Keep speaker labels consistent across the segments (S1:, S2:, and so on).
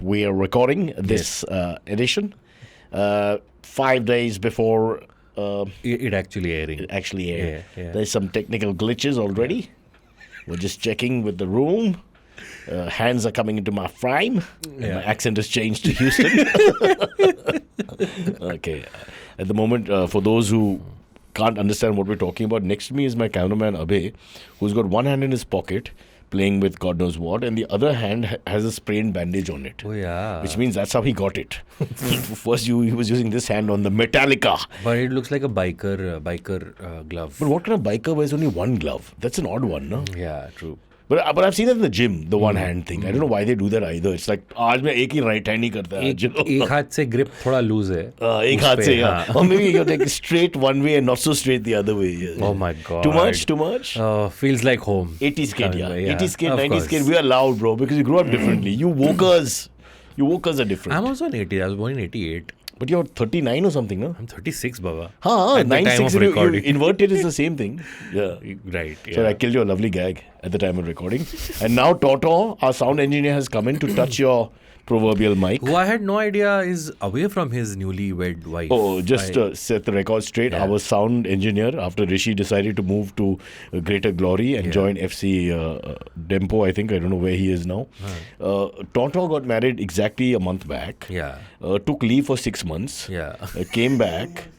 S1: we are recording this edition 5 days before
S2: it actually airing.
S1: it actually aired.
S2: Yeah.
S1: There's some technical glitches already. We're just checking with the room. Hands are coming into my frame.
S2: Yeah.
S1: My accent has changed to Houston. Okay. At the moment, for those who can't understand what we're talking about, next to me is my cameraman Abe, who's got one hand in his pocket, playing with God knows what, and the other hand has a sprained bandage on it.
S2: Oh yeah.
S1: Which means that's how he got it. First, he was using this hand on the Metallica.
S2: But it looks like a biker glove.
S1: But what kind of biker wears only one glove? That's an odd one, no?
S2: Yeah, true.
S1: But I've seen it in the gym, the one hand thing. I don't know why they do that either. It's like, आज मैं एक ही right hand ही करता है.
S2: एक हाथ से grip थोड़ा loose है.
S1: एक हाथ से, yeah. Or maybe you're like straight one way and not so straight the other way. Yeah.
S2: Oh my God.
S1: Too much?
S2: Feels like home.
S1: 80s kid, yeah.
S2: Yeah.
S1: 80s kid,
S2: Of
S1: 90s
S2: course.
S1: kid, we are loud, bro, because you grew up differently. You wokers are different.
S2: I'm also an 80. I was born in 88.
S1: But you're 39 or something, no?
S2: I'm 36, Baba.
S1: Huh,
S2: At the time
S1: 96
S2: of
S1: you
S2: recording.
S1: inverted is the same thing. Yeah.
S2: Right. Yeah.
S1: So I killed your lovely gag at the time of recording. And now Toto, our sound engineer, has come in to touch your proverbial mic.
S2: Who I had no idea is away from his newlywed wife.
S1: Oh, just set the record straight.
S2: Yeah.
S1: Our sound engineer, after Rishi decided to move to greater glory and join FC Dempo, I think. I don't know where he is now. Tonto got married exactly a month back.
S2: Yeah.
S1: Took leave for 6 months.
S2: Yeah.
S1: Came back.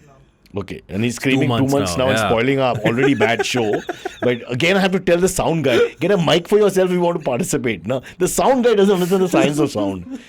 S1: Okay, and he's screaming 2
S2: months
S1: months now and
S2: yeah.
S1: spoiling our already bad show. But again, I have to tell the sound guy, get a mic for yourself if you want to participate. No, the sound guy doesn't understand the science of sound.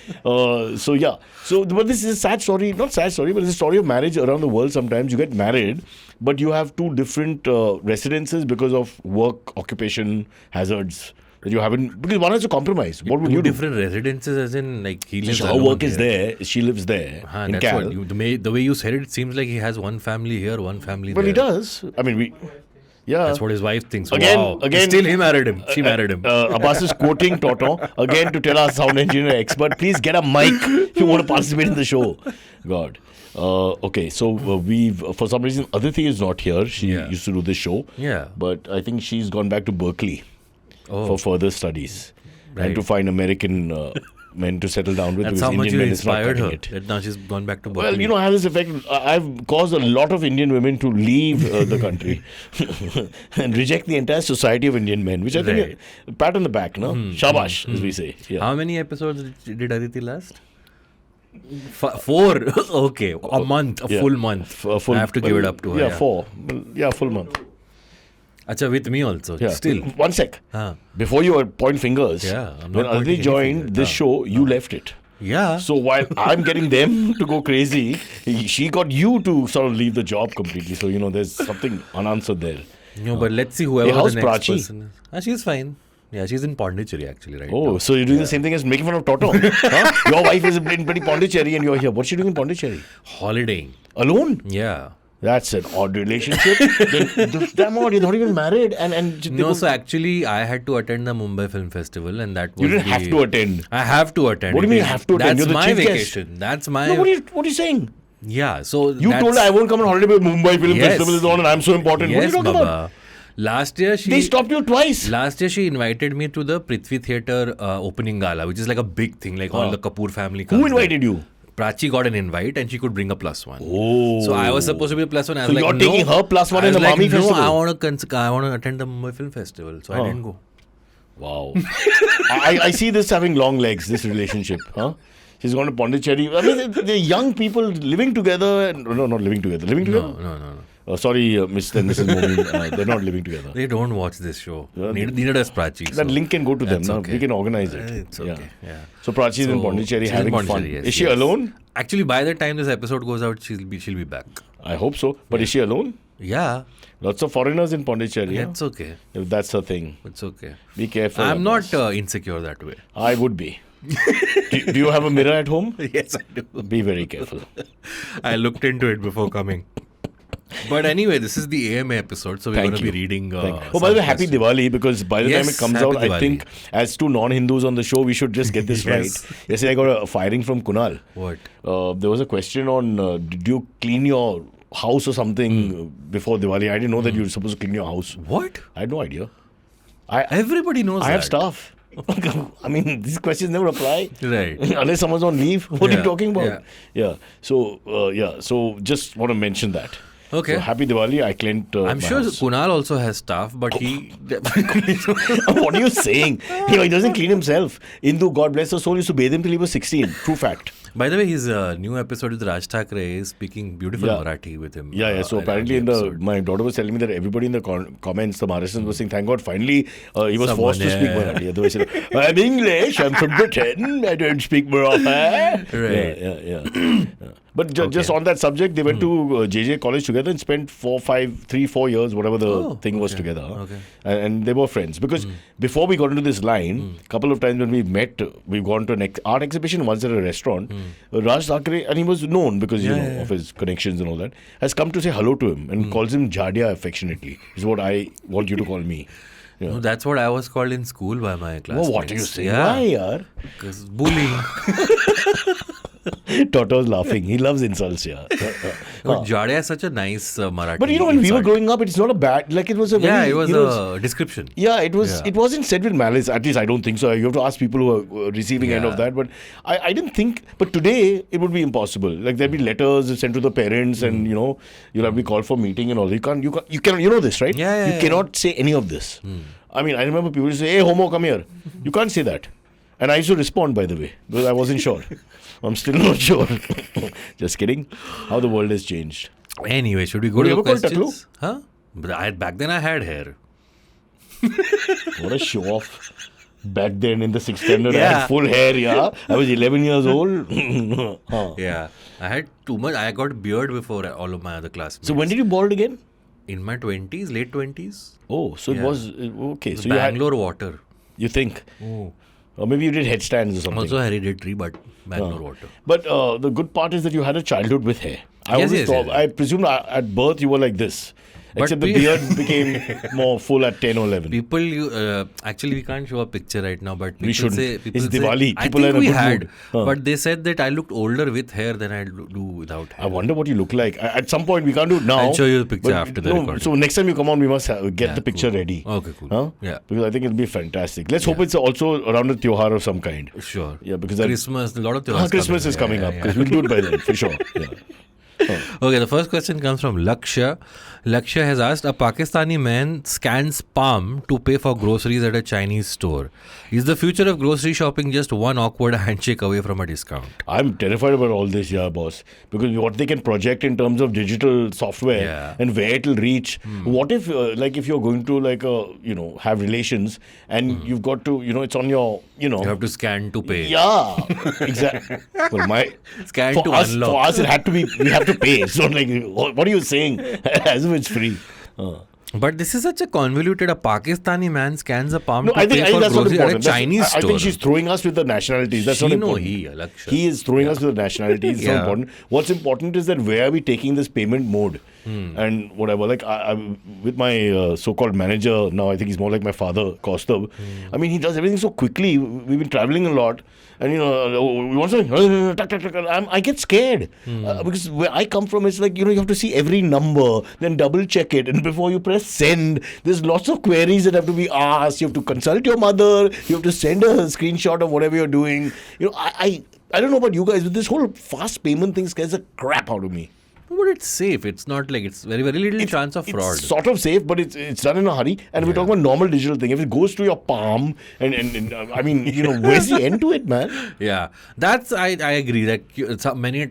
S1: So yeah. But this is a sad story. Not sad story, but it's a story of marriage around the world sometimes. You get married, but you have two different residences because of work, occupation, hazards. That you haven't, because one has to compromise. What would you do?
S2: Different residences, as in like he lives
S1: Her
S2: alone
S1: work is
S2: here.
S1: there. She lives there in
S2: That's
S1: Cal.
S2: what the way you said it seems like he has one family here, one family
S1: Well,
S2: there.
S1: he does. I mean, yeah.
S2: That's what his wife thinks.
S1: Again-
S2: Still he married him. She married him.
S1: Abbas is quoting Toto again to tell our sound engineer expert, please get a mic if you want to participate in the show. God. Okay, so we've, for some reason, Aditi is not here. She used to do this show.
S2: Yeah.
S1: But I think she's gone back to Berkeley for further studies and
S2: Right.
S1: to find American men to settle down with.
S2: That's
S1: because
S2: how much
S1: Indian
S2: you
S1: men is not
S2: inspired her.
S1: cutting it.
S2: That now she's gone back to
S1: Well,
S2: Berkeley.
S1: you know, I have this effect. I've caused a lot of Indian women to leave the country and reject the entire society of Indian men, which I think a pat on the back, no? Shabash, as we say. Yeah.
S2: How many episodes did Aditi last? 4. Okay, a month, a full month.
S1: A full,
S2: I have to give it up to her.
S1: Yeah, 4. Yeah, full month.
S2: Acha, with me also.
S1: Yeah.
S2: Still.
S1: One sec. Before you point fingers,
S2: Yeah, I'm
S1: when
S2: not pointing
S1: Aditi
S2: any
S1: joined
S2: finger.
S1: this show, you left it.
S2: Yeah.
S1: So while I'm getting them to go crazy, she got you to sort of leave the job completely. So, you know, there's something unanswered there.
S2: No, but let's see whoever
S1: Hey, how's
S2: the next
S1: Prachi?
S2: person is. She's fine. Yeah, she's in Pondicherry actually right
S1: Oh,
S2: now.
S1: so you're doing the same thing as making fun of Toto. Huh? Your wife is in bloody Pondicherry and you're here. What's she doing in Pondicherry?
S2: Holidaying.
S1: Alone?
S2: Yeah.
S1: That's an odd relationship. Damn odd, you're not even married. And
S2: No, so actually I had to attend the Mumbai Film Festival and that was
S1: you didn't have to attend.
S2: I have to attend.
S1: What do you mean you have to attend?
S2: That's
S1: You're the
S2: my
S1: chief guest.
S2: vacation. That's my...
S1: No, what are you saying?
S2: Yeah, so
S1: You told her I won't come on holiday but Mumbai Film
S2: Yes.
S1: Festival is on and I'm so important.
S2: Yes,
S1: what are you talking
S2: Baba.
S1: about?
S2: Last year
S1: They stopped you twice.
S2: Last year she invited me to the Prithvi Theatre opening gala, which is like a big thing, like all the Kapoor family comes.
S1: Who invited you?
S2: Prachi got an invite and she could bring a +1.
S1: Oh.
S2: So I was supposed to be a +1. I was
S1: So
S2: like,
S1: you're
S2: no.
S1: taking her +1
S2: I
S1: in
S2: was
S1: the Mami
S2: no,
S1: festival?
S2: I want to attend the Mumbai Film Festival. So I didn't go.
S1: Wow. I see this having long legs, this relationship. Huh? She's gone to Pondicherry. I mean, the young people living together. No, not living together. Living together?
S2: No.
S1: Sorry, Mr. and Mrs. Momin. They're not living together.
S2: They don't watch this show. Neither does Prachi.
S1: That link can go to them.
S2: that's
S1: No?
S2: okay.
S1: We can organize it.
S2: It's okay. Yeah.
S1: So Prachi is in
S2: So,
S1: Pondicherry
S2: she's in
S1: having
S2: Pondicherry,
S1: fun.
S2: yes,
S1: Is she
S2: yes.
S1: alone?
S2: Actually, by the time this episode goes out, she'll be back.
S1: I hope so. But is she alone?
S2: Yeah.
S1: Lots of foreigners in Pondicherry.
S2: It's okay.
S1: If that's her thing.
S2: It's okay.
S1: Be careful.
S2: I'm
S1: Abbas.
S2: not insecure that way.
S1: I would be. do you have a mirror at home?
S2: Yes, I do.
S1: Be very careful.
S2: I looked into it before coming. But anyway, this is the AMA episode, so we're going to be reading.
S1: Oh, by the way, happy Diwali, because by the time it
S2: Yes,
S1: comes
S2: happy
S1: out, I
S2: Diwali.
S1: think as two non-Hindus on the show, we should just get this
S2: Yes.
S1: right. Yesterday, I got a firing from Kunal.
S2: What?
S1: There was a question on did you clean your house or something before Diwali? I didn't know that you're supposed to clean your house.
S2: What?
S1: I had no idea.
S2: Everybody knows
S1: I
S2: that.
S1: have staff. I mean, these questions never apply.
S2: Right.
S1: Unless someone's on leave. What are you
S2: Yeah,
S1: talking about?
S2: yeah.
S1: Yeah. So just want to mention that.
S2: Okay.
S1: So happy Diwali. I cleaned
S2: I'm
S1: my
S2: sure
S1: house.
S2: Kunal also has stuff, but he...
S1: What are you saying? He doesn't clean himself. Indu, God bless her soul, used to bathe him till he was 16. True fact.
S2: By the way, his new episode with Raj Thakre is speaking beautiful
S1: Yeah.
S2: Marathi with him.
S1: Yeah. So apparently, my daughter was telling me that everybody in the comments, the Maharashtrians were saying, "Thank God, finally he was forced to speak Marathi." Otherwise, he said, "I'm English. I'm from Britain. I don't speak Marathi."
S2: Right.
S1: Yeah. But just on that subject, they went to JJ College together and spent 4 years, whatever the thing was together.
S2: Okay.
S1: And they were friends. Because before we got into this line, a couple of times when we met, we've gone to an art exhibition, once at a restaurant. Raj Thakre, and he was known because of his connections and all that, has come to say hello to him and calls him Jadia affectionately, is what I want you to call me. Yeah.
S2: No, that's what I was called in school by my classmates.
S1: Oh, what are you saying?
S2: Yeah.
S1: Why, yaar?
S2: Because bullying.
S1: Toto's laughing. He loves insults, yeah.
S2: But Jadia is such a nice Marathi.
S1: But when we were growing up, it's not a bad, like it was a very...
S2: it was a description.
S1: Yeah, it was. It wasn't said with malice. At least I don't think so. You have to ask people who are receiving end of that. But I didn't think. But today it would be impossible. Like there'd be letters sent to the parents, and you'll have to be called for meeting and all. You can't. You know this, right? You cannot say any of this. I mean, I remember people used to say, "Hey, homo, come here." You can't say that. And I used to respond, by the way, because I wasn't sure. I'm still not sure. Just kidding. How the world has changed.
S2: Anyway, should we go to the questions? Huh? But back then I had hair.
S1: What a show off. Back then in the 6th standard, I had full hair, yeah. I was 11 years old.
S2: Yeah. I had too much. I got beard before all of my other classmates.
S1: So when did you bald again?
S2: In my 20s, late 20s.
S1: Oh, so it was, okay. So
S2: Bangalore water.
S1: You think?
S2: Oh.
S1: Or maybe you did headstands or something.
S2: Also hereditary, but Bangalore water.
S1: But the good part is that you had a childhood with hair. I presumed at birth you were like this. Except the beard became more full at 10 or 11.
S2: People, actually we can't show a picture right now, but people
S1: We shouldn't.
S2: say... People
S1: It's
S2: say,
S1: Diwali.
S2: I
S1: People
S2: think
S1: are in a
S2: we
S1: good
S2: had,
S1: mood.
S2: but they said that I looked older with hair than I do without hair.
S1: I wonder what you look like. At some point, we can't do it now.
S2: I'll show you the picture after the recording.
S1: So next time you come on, we must get the picture ready.
S2: Okay, cool.
S1: Huh?
S2: Yeah.
S1: Because I think it'll be fantastic. Let's hope it's also around a Tyohar of some kind.
S2: Sure.
S1: Yeah, because
S2: Christmas, a lot of Tyohars
S1: Christmas is coming up. Because we'll do it by then, for sure. Yeah.
S2: Okay, the first question comes from Lakshya. Lakshya has asked, a Pakistani man scans palm to pay for groceries at a Chinese store. Is the future of grocery shopping just one awkward handshake away from a discount?
S1: I'm terrified about all this, boss. Because what they can project in terms of digital software and where it'll reach. What if, if you're going to, have relations and you've got to, it's on your,
S2: You have to scan to pay.
S1: Yeah, exactly. Well,
S2: Scan
S1: for
S2: to
S1: us,
S2: unlock.
S1: For us, it had to be, we have to pay. It's not like, what are you saying? As if it's free.
S2: But this is such a convoluted. A Pakistani man scans a palm to
S1: I
S2: pay
S1: think
S2: for
S1: that's not
S2: groceries at a
S1: important.
S2: Chinese store.
S1: I think she's throwing us with the nationalities. That's not important.
S2: Lakshya.
S1: He is throwing us with the nationalities. It's not important. What's important is that where are we taking this payment mode? And whatever. Like, I with my so-called manager now, I think he's more like my father, Kaustubh. I mean, he does everything so quickly. We've been traveling a lot. And, we want something. I get scared. Because where I come from, it's like, you have to see every number, then double check it. And before you press send, there's lots of queries that have to be asked. You have to consult your mother. You have to send a screenshot of whatever you're doing. I don't know about you guys, but this whole fast payment thing scares the crap out of me.
S2: But it's safe. It's not like it's very, very little chance of fraud.
S1: It's sort of safe, but it's done in a hurry. And we're talking about normal digital thing. If it goes to your palm, and I mean, where's the end to it, man?
S2: Yeah, that's I agree.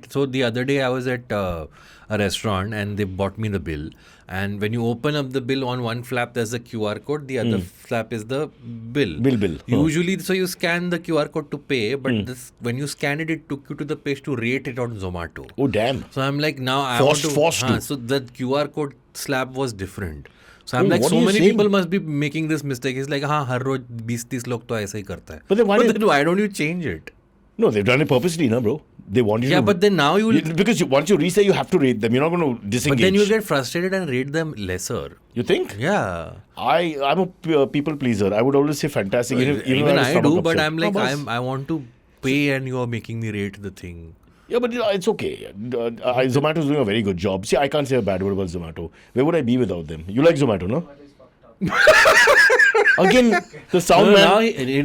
S2: So the other day I was at a restaurant and they bought me the bill. And when you open up the bill, on one flap there's a QR code, the other flap is the bill.
S1: Bill.
S2: Usually, so you scan the QR code to pay, but when you scanned it took you to the page to rate it on Zomato.
S1: Oh, damn.
S2: So I'm like, now I
S1: forced to.
S2: So the QR code slab was different. So I'm like, so many people must be making this mistake. It's like, har roz 20-30 log to aisa hi karta hai.
S1: But then
S2: why don't you change it?
S1: No, they've done it purposely, bro. They want you to...
S2: Yeah, but then now you will...
S1: Because once you reach there, you have to rate them. You're not going to disengage.
S2: But then you get frustrated and rate them lesser.
S1: You think?
S2: Yeah.
S1: I'm a people pleaser. I would always say fantastic.
S2: Even I do, but I'm like, I want to pay and you are making me rate the thing.
S1: Yeah, but it's okay. Zomato is doing a very good job. See, I can't say a bad word about Zomato. Where would I be without them? You like Zomato, no? Again, the sound man.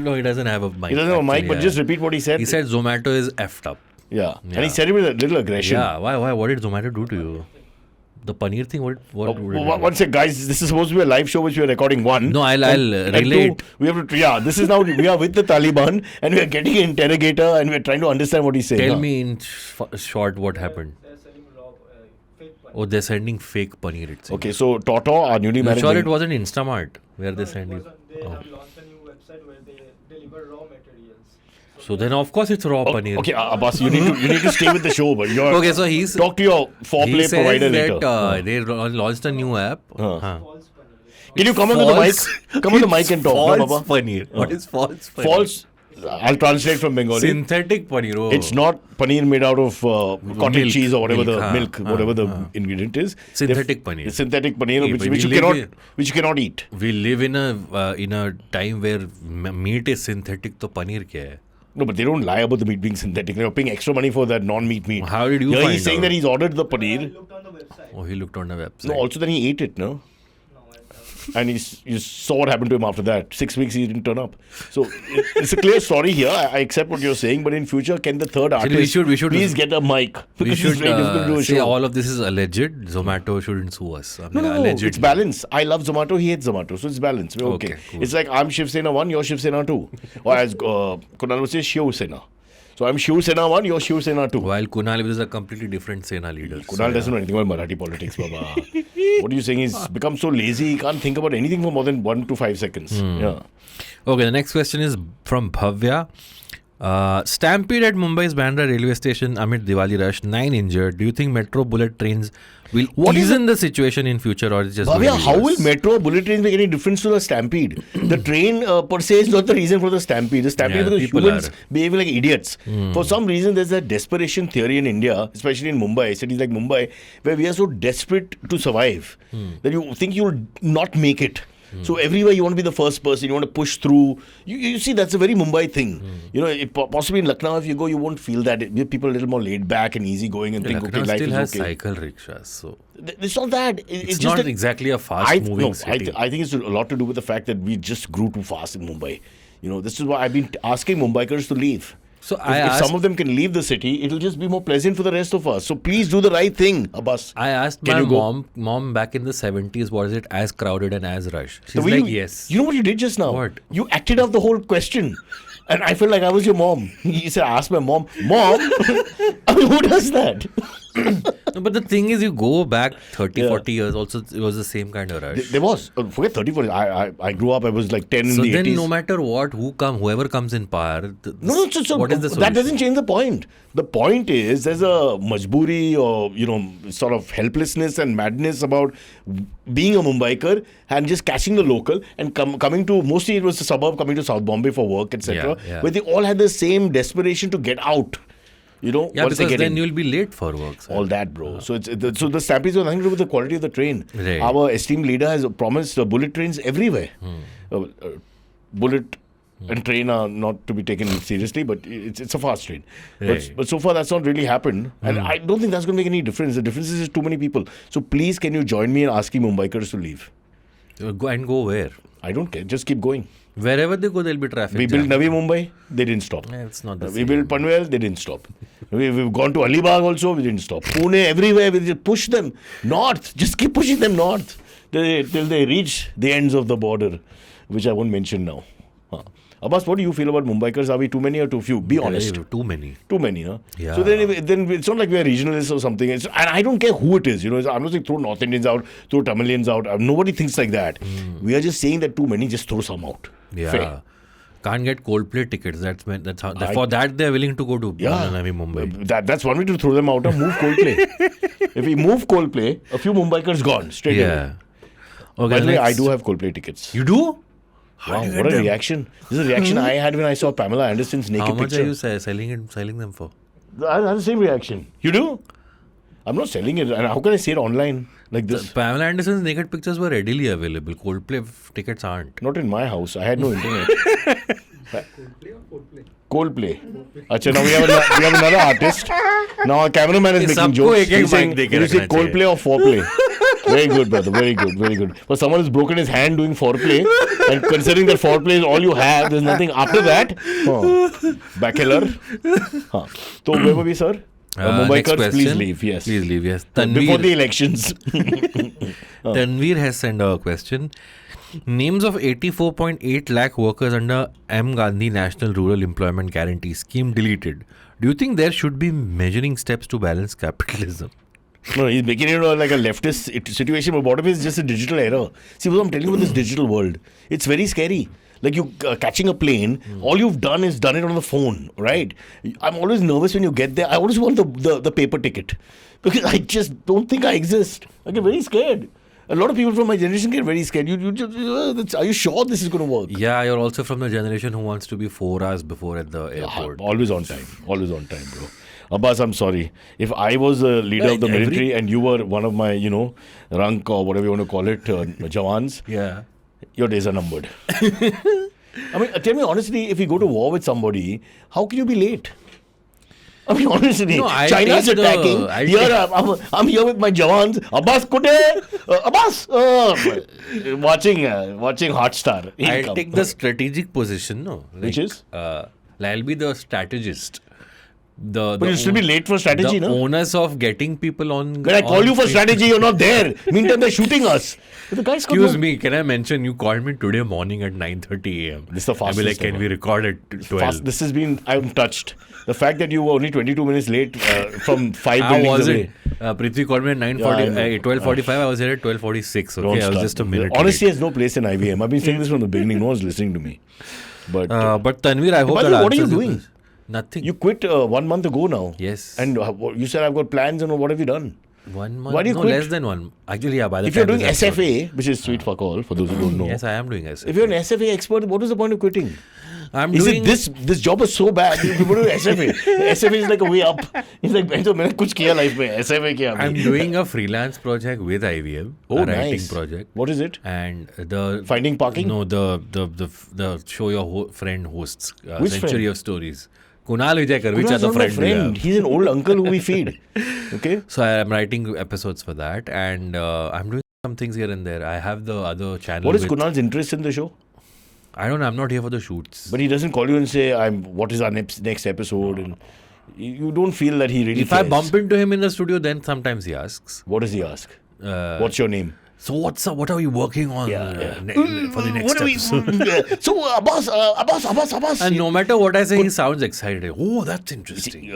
S2: Now he doesn't have a mic.
S1: He doesn't have a mic,
S2: actually,
S1: but just repeat what he said.
S2: He said Zomato is effed up.
S1: Yeah. And he said it with a little aggression.
S2: Yeah. Why? What did Zomato do to you? The paneer thing. What did it do?
S1: One sec, guys. This is supposed to be a live show which we are recording. One.
S2: No, I'll
S1: and
S2: relate.
S1: Two, we have to. Yeah. This is now we are with the Taliban and we are getting an interrogator and we are trying to understand what he's saying.
S2: Tell me in short what happened. Oh, they're sending fake paneer. It seems.
S1: Okay, so Toto, our newly
S2: I'm
S1: married.
S2: sure it wasn't Instamart where they send you.
S3: They have launched a new website where they deliver raw materials.
S2: So then, of course, it's raw paneer.
S1: Okay, Abbas, you need to stay with the show, but you're
S2: Okay, so he's
S1: talk to your
S2: he
S1: foreplay
S2: says
S1: provider
S2: that
S1: later.
S2: they launched a new app.
S3: False paneer.
S1: Can you come onto the mic? Come on the mic and talk, no,
S2: False
S1: Baba?
S2: paneer. What is false paneer?
S1: False. I'll translate from Bengali.
S2: Synthetic paneer. Oh.
S1: It's not paneer made out of cottage
S2: Milk.
S1: cheese or whatever
S2: Milk,
S1: whatever the ingredient is.
S2: Synthetic paneer.
S1: It's synthetic paneer,
S2: Okay,
S1: which you cannot eat.
S2: We live in a time where meat is synthetic. So paneer kya hai?
S1: No, but they don't lie about the meat being synthetic. They're paying extra money for that non-meat meat.
S2: How did you
S1: Here
S2: find
S1: he's saying
S2: out?
S1: that he's ordered the
S3: I
S1: paneer.
S3: looked on the website.
S2: Oh, he looked on the website.
S1: No, also then he ate it, no?
S3: No, I
S1: And you saw what happened to him after that. 6 weeks he didn't turn up. So it's a clear story here. I accept what you're saying, but in future, can the third artist
S2: we should
S1: please get a mic?
S2: we
S1: Because
S2: should
S1: it's very difficult to do a
S2: say
S1: show.
S2: all of this is alleged. Zomato shouldn't sue us. I mean,
S1: No,
S2: alleged.
S1: it's balance. I love Zomato, he hates Zomato, so it's balance. We're okay.
S2: cool.
S1: It's like I'm Shiv Sena 1, you're Shiv Sena 2. Or as Kunal would say, Shiv Sena. So I'm Shiv Sena 1, you're Shiv Sena 2.
S2: While Kunal is a completely different Sena leader.
S1: Kunal doesn't know anything about Marathi politics, Baba. What are you saying? He's become so lazy, he can't think about anything for more than 1 to 5 seconds. Yeah.
S2: Okay, the next question is from Bhavya. Stampede at Mumbai's Bandra railway station amid Diwali rush, 9 injured. Do you think metro bullet trains will ease in the situation in future or is just
S1: Bhavya,
S2: going to
S1: how
S2: be
S1: will
S2: worse?
S1: metro bullet trains make any difference to the stampede? The train per se is not the reason for the stampede. The stampede
S2: Yeah,
S1: is because
S2: people
S1: humans
S2: are.
S1: behave like idiots. For some reason, there's a desperation theory in India, especially in Mumbai, cities like Mumbai, where we are so desperate to survive that you think you'll not make it. So everywhere you want to be the first person, you want to push through. You see, that's a very Mumbai thing. You know, possibly in Lucknow, if you go, you won't feel that. People are a little more laid back and easy going and think,
S2: Lucknow
S1: okay, life
S2: still has
S1: is okay.
S2: cycle rickshaws, so
S1: It's not that.
S2: it's
S1: just
S2: not
S1: that
S2: exactly a fast-moving city.
S1: I think it's a lot to do with the fact that we just grew too fast in Mumbai. You know, this is why I've been asking Mumbaikars to leave.
S2: So
S1: If some of them can leave the city, it'll just be more pleasant for the rest of us. So please do the right thing, Abbas.
S2: I asked
S1: Can
S2: my
S1: you go?
S2: mom back in the 70s, was it as crowded and as rushed? She's
S1: The way
S2: like,
S1: you,
S2: yes.
S1: You know what you did just now?
S2: What?
S1: You acted out the whole question. And I felt like I was your mom. You said, I asked my mom, Mom, I mean, who does that?
S2: No, but the thing is, you go back 30,
S1: Yeah.
S2: 40 years, also it was the same kind of rush.
S1: There was. Forget 30, 40. I grew up, I was like 10
S2: So
S1: in the
S2: then
S1: 80s.
S2: no matter what, whoever comes in power,
S1: So
S2: what is the solution?
S1: that doesn't change the point. The point is there's a majburi or, sort of helplessness and madness about being a Mumbaikar and just catching the local and coming to, mostly it was a suburb, coming to South Bombay for work, etc.
S2: Yeah.
S1: Where they all had the same desperation to get out.
S2: Yeah,
S1: once they
S2: because
S1: get
S2: then
S1: in.
S2: you'll be late for work. Sir.
S1: All that, bro. So the stampedes have nothing to do with the quality of the train.
S2: Right.
S1: Our esteemed leader has promised bullet trains everywhere. Bullet and train are not to be taken seriously, but it's a fast train.
S2: Right.
S1: But so far that's not really happened, and I don't think that's going to make any difference. The difference is too many people. So please, can you join me in asking Mumbaikars to leave?
S2: Go where?
S1: I don't care. Just keep going.
S2: Wherever they go, there'll be traffic.
S1: We built
S2: jam.
S1: Navi Mumbai. They didn't stop.
S2: Yeah, it's not the
S1: We
S2: same.
S1: built Panvel, they didn't stop. We've gone to Alibag also, we didn't stop. Pune, everywhere, we just push them north. Just keep pushing them north till they reach the ends of the border, which I won't mention now. Abbas, what do you feel about Mumbaikars? Are we too many or too few? Be honest.
S2: Too many.
S1: Too many, huh?
S2: Yeah.
S1: So then it's not like we're regionalists or something. And I don't care who it is. I'm not saying throw North Indians out, throw Tamilians out. Nobody thinks like that. We are just saying that too many, just throw some out.
S2: Yeah.
S1: Fair.
S2: Can't get Coldplay tickets. That's how. For that, they're willing to go to Navi Mumbai.
S1: That's one way to throw them out. Move Coldplay. If we move Coldplay, a few Mumbaikars gone straight away.
S2: Yeah. Okay.
S1: By the way, I do have Coldplay tickets.
S2: You do?
S1: Wow, what a reaction. This is a reaction I had when I saw Pamela Anderson's naked
S2: How much
S1: picture.
S2: are you selling them for?
S1: I had the same reaction. You do? I'm not selling it. And how can I say it online like this?
S2: Pamela Anderson's naked pictures were readily available. Coldplay tickets aren't.
S1: Not in my house. I had no internet.
S3: Coldplay or Coldplay?
S1: Coldplay. Achha, now we have another artist. Now our cameraman is making
S2: सबको
S1: jokes.
S2: एक-एक
S1: He's saying,
S2: mic दे के
S1: "Will you say
S2: रखना चाहिए."
S1: Coldplay or foreplay? Very good, brother. Very good. Very good. But someone has broken his hand doing foreplay, and considering that foreplay is all you have, there's nothing after that. Bachelor. So where were we, sir? Mumbai
S2: next
S1: Kurds, please
S2: question.
S1: leave. Yes.
S2: Please leave, yes.
S1: Before the elections.
S2: Tanveer has sent a question. Names of 84.8 lakh workers under M. Gandhi National Rural Employment Guarantee Scheme deleted. Do you think there should be measuring steps to balance capitalism?
S1: No, he's making it like a leftist situation, but what if it's just a digital error? See, what I'm telling you about this digital world, it's very scary. Like you catching a plane, all you've done is done it on the phone, right? I'm always nervous when you get there. I always want the paper ticket because I just don't think I exist. I get very scared. A lot of people from my generation get very scared. You just, are you sure this is going to work?
S2: Yeah, you're also from the generation who wants to be 4 hours before at the airport.
S1: Always on time. Always on time, bro. Abbas, I'm sorry. If I was a leader of the military and you were one of my, rank or whatever you want to call it, Jawans,
S2: Yeah.
S1: your days are numbered. I mean, tell me honestly, if you go to war with somebody, how can you be late? I mean, honestly,
S2: No, I'll
S1: China's
S2: take
S1: attacking. I'm here with my Jawans. Abbas, Abbas, watching Hotstar.
S2: I'll take the strategic position, no?
S1: Which is?
S2: I'll be the strategist.
S1: But you'll still be late for strategy,
S2: the
S1: no?
S2: onus of getting people on.
S1: When I call you for strategy, you're not there. Meantime, they're shooting us. The guys
S2: Excuse me, can I mention you called me today morning at 9:30 a.m.
S1: This is the fastest
S2: I'll be like, can we record at 12?
S1: This has been, I'm touched. The fact that you were only 22 minutes late from 5
S2: I
S1: buildings
S2: wasn't.
S1: away.
S2: Prithvi called me at 12:45. I was here at 12:46. Okay,
S1: Don't
S2: I was
S1: start.
S2: just a minute.
S1: Honesty
S2: late.
S1: has no place in IBM. I've been saying this from the beginning. No one's listening to me. But
S2: But Tanveer, I hope
S1: by
S2: that
S1: the way, what are you
S2: answers your
S1: doing?
S2: question. Nothing.
S1: you quit 1 month ago now.
S2: Yes.
S1: And you said I've got plans and what have you done?
S2: 1 month.
S1: Why do you
S2: no,
S1: quit?
S2: less than one. Actually, yeah. By the
S1: If you're
S2: time
S1: doing
S2: this episode-
S1: SFA, which is sweet fuck all, for those who don't know.
S2: Yes, I am doing SFA.
S1: If you're an SFA expert, what is the point of quitting?
S2: I'm
S1: Is
S2: doing
S1: it this job is so bad? You go to SFA. SFA is like a way up. It's like मैंने कुछ किया life में SFA किया.
S2: I'm doing a freelance project with IVM.
S1: Oh,
S2: a writing
S1: nice.
S2: project.
S1: What is it?
S2: And the
S1: Finding parking?
S2: No, the show your friend hosts.
S1: Which
S2: Century
S1: friend?
S2: of Stories. Kunal Vijaykar, which
S1: Kunal's
S2: other
S1: not my
S2: friend? do you
S1: friend.
S2: have?
S1: He's an old uncle who we feed. Okay.
S2: So I'm writing episodes for that, and I'm doing some things here and there. I have the other channel.
S1: What is
S2: with-
S1: Kunal's interest in the show?
S2: I don't know. I'm not here for the shoots.
S1: But he doesn't call you and say, what is our next episode? And you don't feel that he really
S2: If
S1: cares.
S2: I bump into him in the studio, then sometimes he asks,
S1: What does he ask? What's your name?
S2: "So what are we working on for the next
S1: What are we?
S2: episode?"
S1: So, Abbas.
S2: And no matter what I say, he sounds excited. Oh, that's interesting.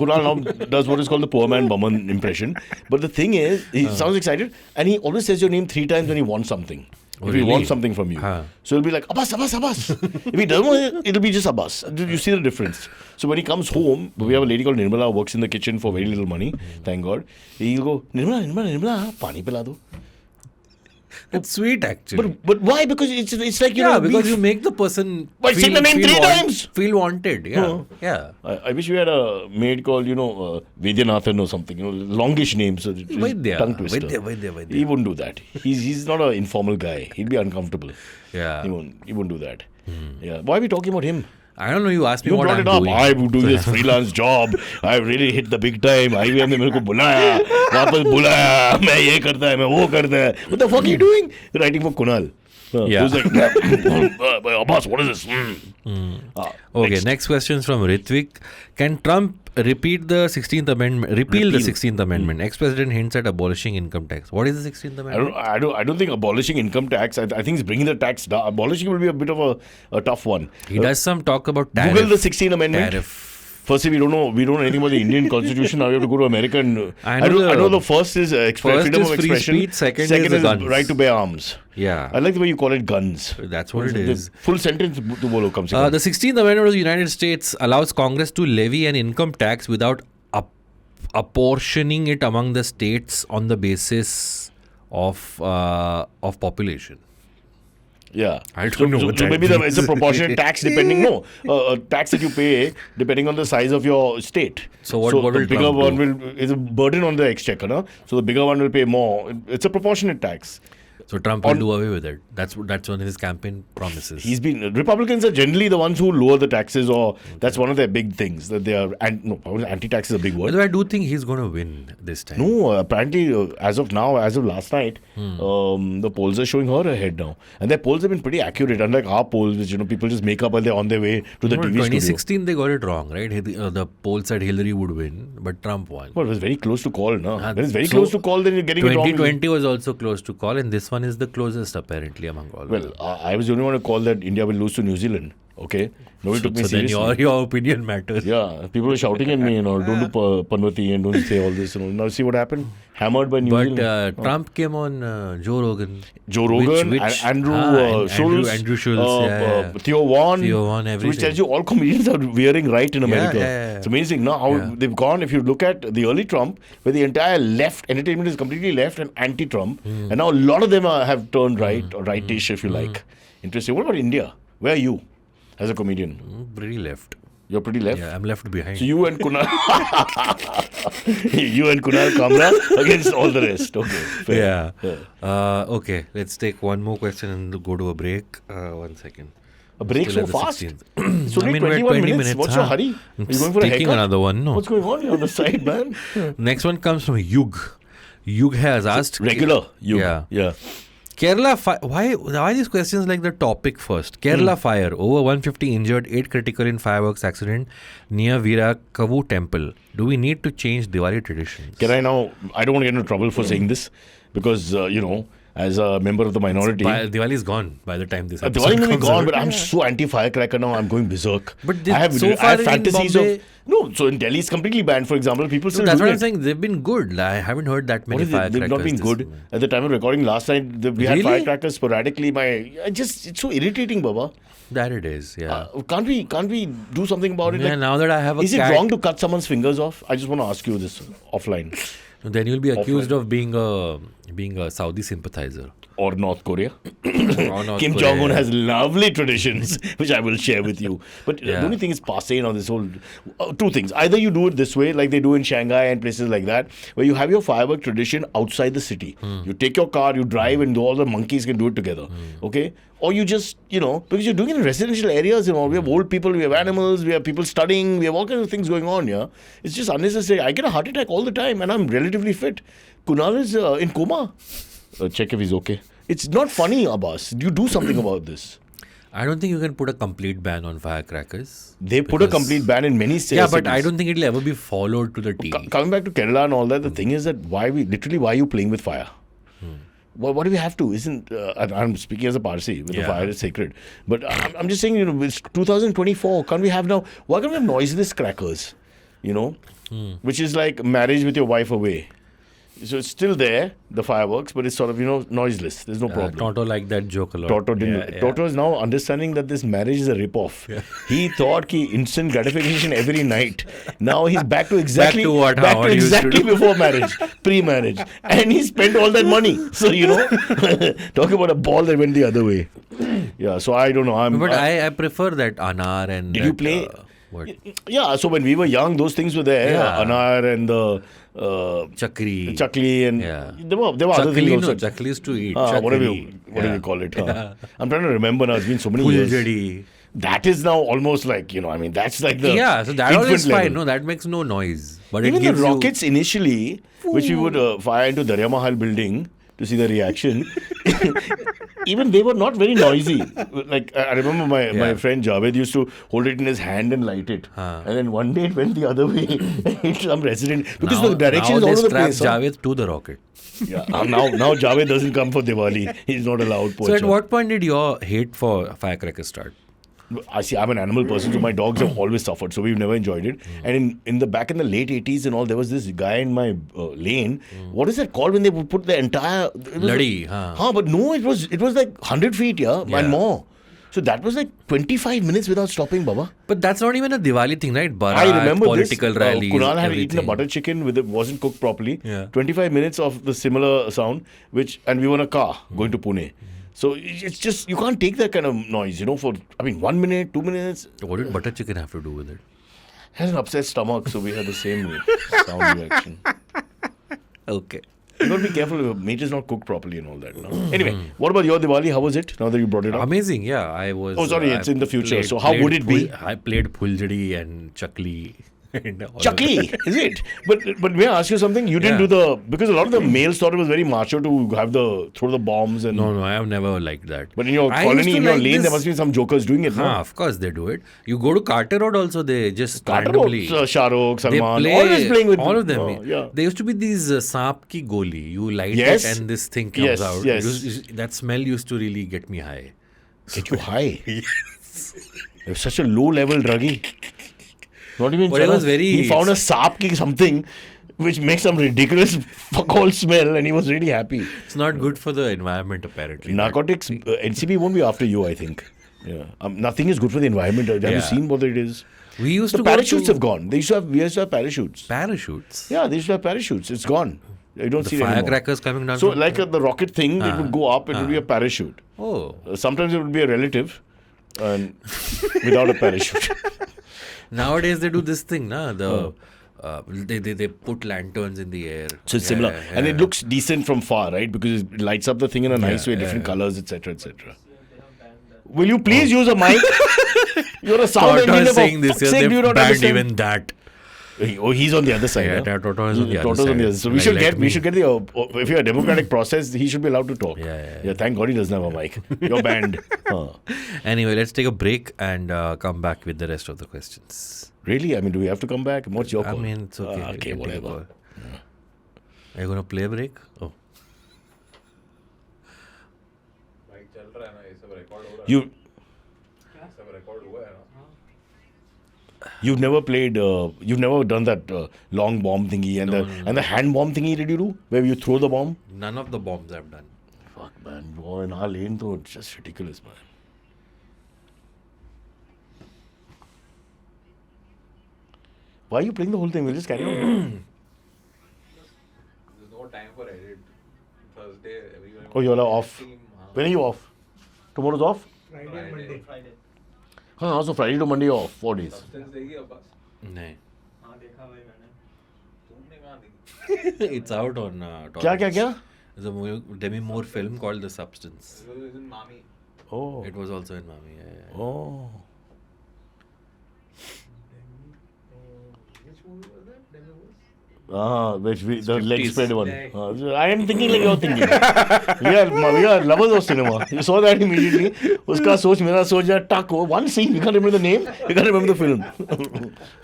S1: Kunal now does what is called the poor man Baman impression. But the thing is, he sounds excited and he always says your name 3 times when he wants something.
S2: Oh,
S1: If he
S2: really?
S1: wants something from you. So he'll be like, Abbas. If he doesn't want it, it'll be just Abbas. You see the difference. So when he comes home, we have a lady called Nirmala who works in the kitchen for very little money. Thank God. He'll go, Nirmala, pani pila do.
S2: It's sweet, actually.
S1: But why? Because it's like,
S2: because you make the person
S1: But say the name 3 times.
S2: Feel wanted. Yeah.
S1: Huh.
S2: Yeah.
S1: I wish we had a maid called, Vedyanathan or something, longish name. So it's
S2: Vaidya.
S1: tongue twister.
S2: Vaidya.
S1: He wouldn't do that. He's not an informal guy. He'd be uncomfortable.
S2: Yeah.
S1: He won't do that. Yeah. Why are we talking about him?
S2: I don't know. You asked me
S1: You
S2: what
S1: brought
S2: I'm
S1: it up.
S2: doing.
S1: I'm doing this freelance job. I really hit the big time. IBM ने मेरे को बुलाया, वापस बुलाया. मैं ये करता है, मैं वो करता है. What the fuck are you doing? Writing for Kunal.
S2: Yeah.
S1: He was like, Abbas, what is this?
S2: Okay, next question is from Ritvik. Can Trump repeal the 16th Amendment? Ex-president hints at abolishing income tax. What is the 16th Amendment?
S1: I don't think abolishing income tax. I think it's bringing the tax down. Abolishing will be a bit of a tough one.
S2: He does some talk about tariff.
S1: Google the 16th Amendment.
S2: Tariff.
S1: Firstly, we don't know anything about the Indian Constitution. Now we have to go to American.
S2: I know
S1: the first is freedom of
S2: free
S1: expression.
S2: speech, second is
S1: is
S2: guns.
S1: right to bear arms.
S2: Yeah.
S1: I like the way you call it guns.
S2: That's what it is.
S1: Full sentence to bolo kam se kam.
S2: The 16th Amendment of the United States allows Congress to levy an income tax without apportioning it among the states on the basis of population.
S1: Yeah.
S2: I don't know what
S1: so
S2: that
S1: maybe
S2: means.
S1: it's a proportionate tax depending. A tax that you pay depending on the size of your state.
S2: So what
S1: the
S2: will
S1: bigger
S2: Trump
S1: one
S2: do?
S1: is a burden on the exchequer, no? So the bigger one will pay more. It's a proportionate tax.
S2: So Trump will do away with it. That's one of his campaign promises.
S1: Republicans are generally the ones who lower the taxes, or that's one of their big things that they are. Anti-tax is a big
S2: By
S1: word.
S2: the way, I do think he's going to win this time.
S1: No, apparently, as of last night, the polls are showing her ahead now, and their polls have been pretty accurate. Unlike our polls, which people just make up while they're on their way to the TV studio.
S2: 2016 they got it wrong, right? The poll said Hillary would win, but Trump won.
S1: Well, it was very close to call, no? When it's very close to call, then you're getting it wrong.
S2: 2020 was also close to call, and this one is the closest apparently among all.
S1: Well, I was the only one to call that India will lose to New Zealand. Okay, nobody took me seriously.
S2: Then your opinion matters.
S1: Yeah, people were shouting at me, don't do Panwati and don't say all this. Now see what happened? Hammered by New Zealand.
S2: But Trump came on Joe Rogan.
S1: Andrew Schultz, Theo Von,
S2: everything.
S1: which tells you all comedians are wearing right in America. It's amazing now how they've gone. If you look at the early Trump, where the entire left entertainment is completely left and anti-Trump, and now a lot of them have turned right or rightish, if you like. Interesting. What about India? Where are you as a comedian?
S2: Pretty left.
S1: You're pretty left?
S2: Yeah, I'm left behind.
S1: So you and Kunal Kamra against all the rest. Okay. Fair.
S2: Yeah. Okay, let's take one more question and go to a break. 1 second.
S1: A break
S2: Still
S1: so
S2: at the
S1: fast?
S2: 16th.
S1: It's only 21 minutes. What's your hurry? Are you going for a
S2: taking
S1: haircut?
S2: another one? No.
S1: What's going on here on the side, man?
S2: Next one comes from Yug. Yug has asked.
S1: Regular. Yeah.
S2: Kerala why these questions like the topic first? Kerala fire, over 150 injured, 8 critical in fireworks accident near Virakavu temple. Do we need to change Diwali traditions?
S1: I don't want to get into trouble for saying this because, as a member of the minority.
S2: Diwali is gone by the time this episode
S1: Diwali may be
S2: comes
S1: gone,
S2: out.
S1: but I'm so anti-firecracker now, I'm going berserk.
S2: But
S1: I have fantasies
S2: Bombay,
S1: so in Delhi it's completely banned, for example. People still
S2: that's
S1: do
S2: what
S1: it.
S2: I'm saying. They've been good. I haven't heard that many firecrackers.
S1: They've not been good. At the time of recording last night, we had firecrackers sporadically. It's so irritating, Baba.
S2: That it is, yeah.
S1: Can't we do something about it?
S2: Yeah, now that I have a
S1: is
S2: cat,
S1: it wrong to cut someone's fingers off? I just want to ask you this offline.
S2: Then you'll be accused of being a Saudi sympathizer.
S1: Or North Korea. Kim Jong-un has lovely traditions, which I will share with you. But the only thing is passe on this whole... two things. Either you do it this way, like they do in Shanghai and places like that, where you have your firework tradition outside the city. You take your car, you drive, and all the monkeys can do it together. Okay? Or you just, because you're doing it in residential areas, we have old people, we have animals, we have people studying, we have all kinds of things going on, yeah? It's just unnecessary. I get a heart attack all the time, and I'm relatively fit. Kunal is in coma. Check if he's okay. It's not funny, Abbas. You do something about this.
S2: I don't think you can put a complete ban on firecrackers.
S1: They put a complete ban in many states.
S2: Yeah, but I don't think it'll ever be followed to the T.
S1: Coming back to Kerala and all that, the thing is that why are you playing with fire? What do we have to? I'm speaking as a Parsi, the fire is sacred. But I'm just saying, it's 2024. Why can't we have noiseless crackers? Which is like marriage with your wife away. So it's still there, the fireworks, but it's sort of, noiseless. There's no problem.
S2: Toto liked that joke a lot.
S1: Toto is now understanding that this marriage is a rip-off. Yeah. He thought instant gratification every night. Now he's back to exactly before marriage, pre-marriage. And he spent all that money. So, talk about a ball that went the other way. Yeah, so I don't know.
S2: I prefer that anar and...
S1: Did you play...
S2: What?
S1: Yeah, so when we were young, those things were there.
S2: Yeah.
S1: Anar and the... Chakli and there were other things also.
S2: Chaklis to eat.
S1: Whatever you call it. I'm trying to remember now. It's been so many years. That is now almost like, that's like the...
S2: Yeah, so that all is fine. No, that makes no noise. But
S1: even the rockets initially, which we would fire into Darya Mahal building to see the reaction, even they were not very noisy. Like, I remember my friend Javed used to hold it in his hand and light it. And then one day it went the other way. Hit some resident. Because the direction is all over the place.
S2: Javed to the rocket.
S1: Yeah. Now Javed doesn't come for Diwali. He's not allowed.
S2: So at what point did your hate for firecrackers start?
S1: I'm an animal person, so my dogs have always suffered, so we've never enjoyed it. And in the late 80s and all, there was this guy in my lane. What is that called when they would put the entire...
S2: Bloody,
S1: but no, it was like 100 feet, and more. So that was like 25 minutes without stopping, Baba.
S2: But that's not even a Diwali thing, right? Bharat,
S1: I remember
S2: political rallies.
S1: Kunal had eaten a butter chicken with it wasn't cooked properly. 25 minutes of the similar sound, and we were in a car going to Pune. So it's just, you can't take that kind of noise, for, 1 minute, 2 minutes.
S2: What did butter chicken have to do with it?
S1: Has an upset stomach, so we had the same sound reaction.
S2: Okay.
S1: You got to be careful if meat is not cooked properly and all that. No? Anyway, what about your Diwali? How was it? Now that you brought it up.
S2: Amazing, yeah. I was.
S1: Oh, sorry, it's in the future. So how would it be?
S2: I played Phuljadi and Chakli. And all of
S1: Chucky, is it? But may I ask you something? You didn't
S2: Yeah.
S1: do because a lot of the males thought it was very macho to have throw the bombs and.
S2: No, I have never liked that.
S1: But in your
S2: I used
S1: colony,
S2: to
S1: in your
S2: like
S1: lane, there
S2: this-
S1: must be some jokers doing it. No?
S2: Of course they do it. You go to Carter Road also, they just
S1: Carter
S2: randomly.
S1: Road, Shah Rukh,
S2: They
S1: Salman,
S2: play
S1: always playing with
S2: all of them.
S1: yeah.
S2: There used to be these Saap ki goli. You light
S1: Yes.
S2: it and this thing comes
S1: Yes,
S2: out.
S1: yes.
S2: That smell used to really get me high.
S1: Get you high. You're such a low level druggie. Not even.
S2: But it was
S1: He found a sap ki something which makes some ridiculous fuck all smell, and he was really happy.
S2: It's not good for the environment apparently.
S1: Narcotics, NCB won't be after you, I think. Yeah, nothing is good for the environment. Have you
S2: Yeah.
S1: seen what it is?
S2: We used
S1: The
S2: to go
S1: parachutes
S2: to
S1: have gone. We used to have parachutes.
S2: parachutes.
S1: Yeah, they used to have parachutes. It's gone. You don't
S2: The
S1: see it anymore.
S2: firecrackers coming down.
S1: So,
S2: from-
S1: like the rocket thing, it would go up. It would be a parachute.
S2: Oh.
S1: Sometimes it would be a relative, and without a parachute.
S2: Nowadays they do this thing, na? They put lanterns in the air.
S1: So it's similar, and it looks decent from far, right? Because it lights up the thing in a nice way, different colors, etc., etc. Will you please use a mic? You're a sound
S2: Toto
S1: engineer.
S2: is saying
S1: For
S2: this
S1: fuck's
S2: year
S1: sake, do you
S2: they've
S1: not
S2: banned
S1: understand?
S2: even that.
S1: Oh, he's on the other side.
S2: Yeah,
S1: huh?
S2: Toto is on the other
S1: Toto's
S2: side.
S1: So we
S2: Like,
S1: should
S2: let
S1: get.
S2: me-
S1: We should get the. If you're a democratic process, he should be allowed to talk.
S2: Yeah.
S1: Thank God he doesn't have a mic. You're banned. Huh.
S2: Anyway, let's take a break and come back with the rest of the questions.
S1: Really? I mean, do we have to come back? What's your
S2: I
S1: call?
S2: mean, it's okay.
S1: Okay,
S2: You can take a
S1: whatever.
S2: call. Are you going to play a break? Oh.
S1: You. You've never played. You've never done that long bomb thingy and and the hand bomb thingy. Did you do where you throw the bomb?
S2: None of the bombs I've done.
S1: Fuck man, boy, in our lane though, it's just ridiculous, man. Why are you playing the whole thing? We'll just carry on.
S4: There's no time for edit. Thursday, everyone.
S1: Oh, you're off. When are you off? Tomorrow's off?
S3: Friday and
S4: Friday.
S3: Monday.
S1: So Friday to Monday you're off. 4 days.
S4: Substance देगी अब बस.
S2: नहीं.
S3: हाँ देखा भाई मैंने.
S4: तुमने कहाँ देखी?
S2: It's out on.
S1: क्या?
S2: There's a Demi Moore film called The Substance.
S4: It was in Mami.
S1: Oh.
S2: It was also in Mami. Yeah.
S1: Oh.
S4: Which movie was that? Demi Moore?
S1: The leg
S2: Striptease.
S1: spread one. I am thinking like you're thinking. we are lovers of cinema. You saw that immediately. Uska soch, mera soch, tuck. One scene, you can't remember the name, you can't remember the film.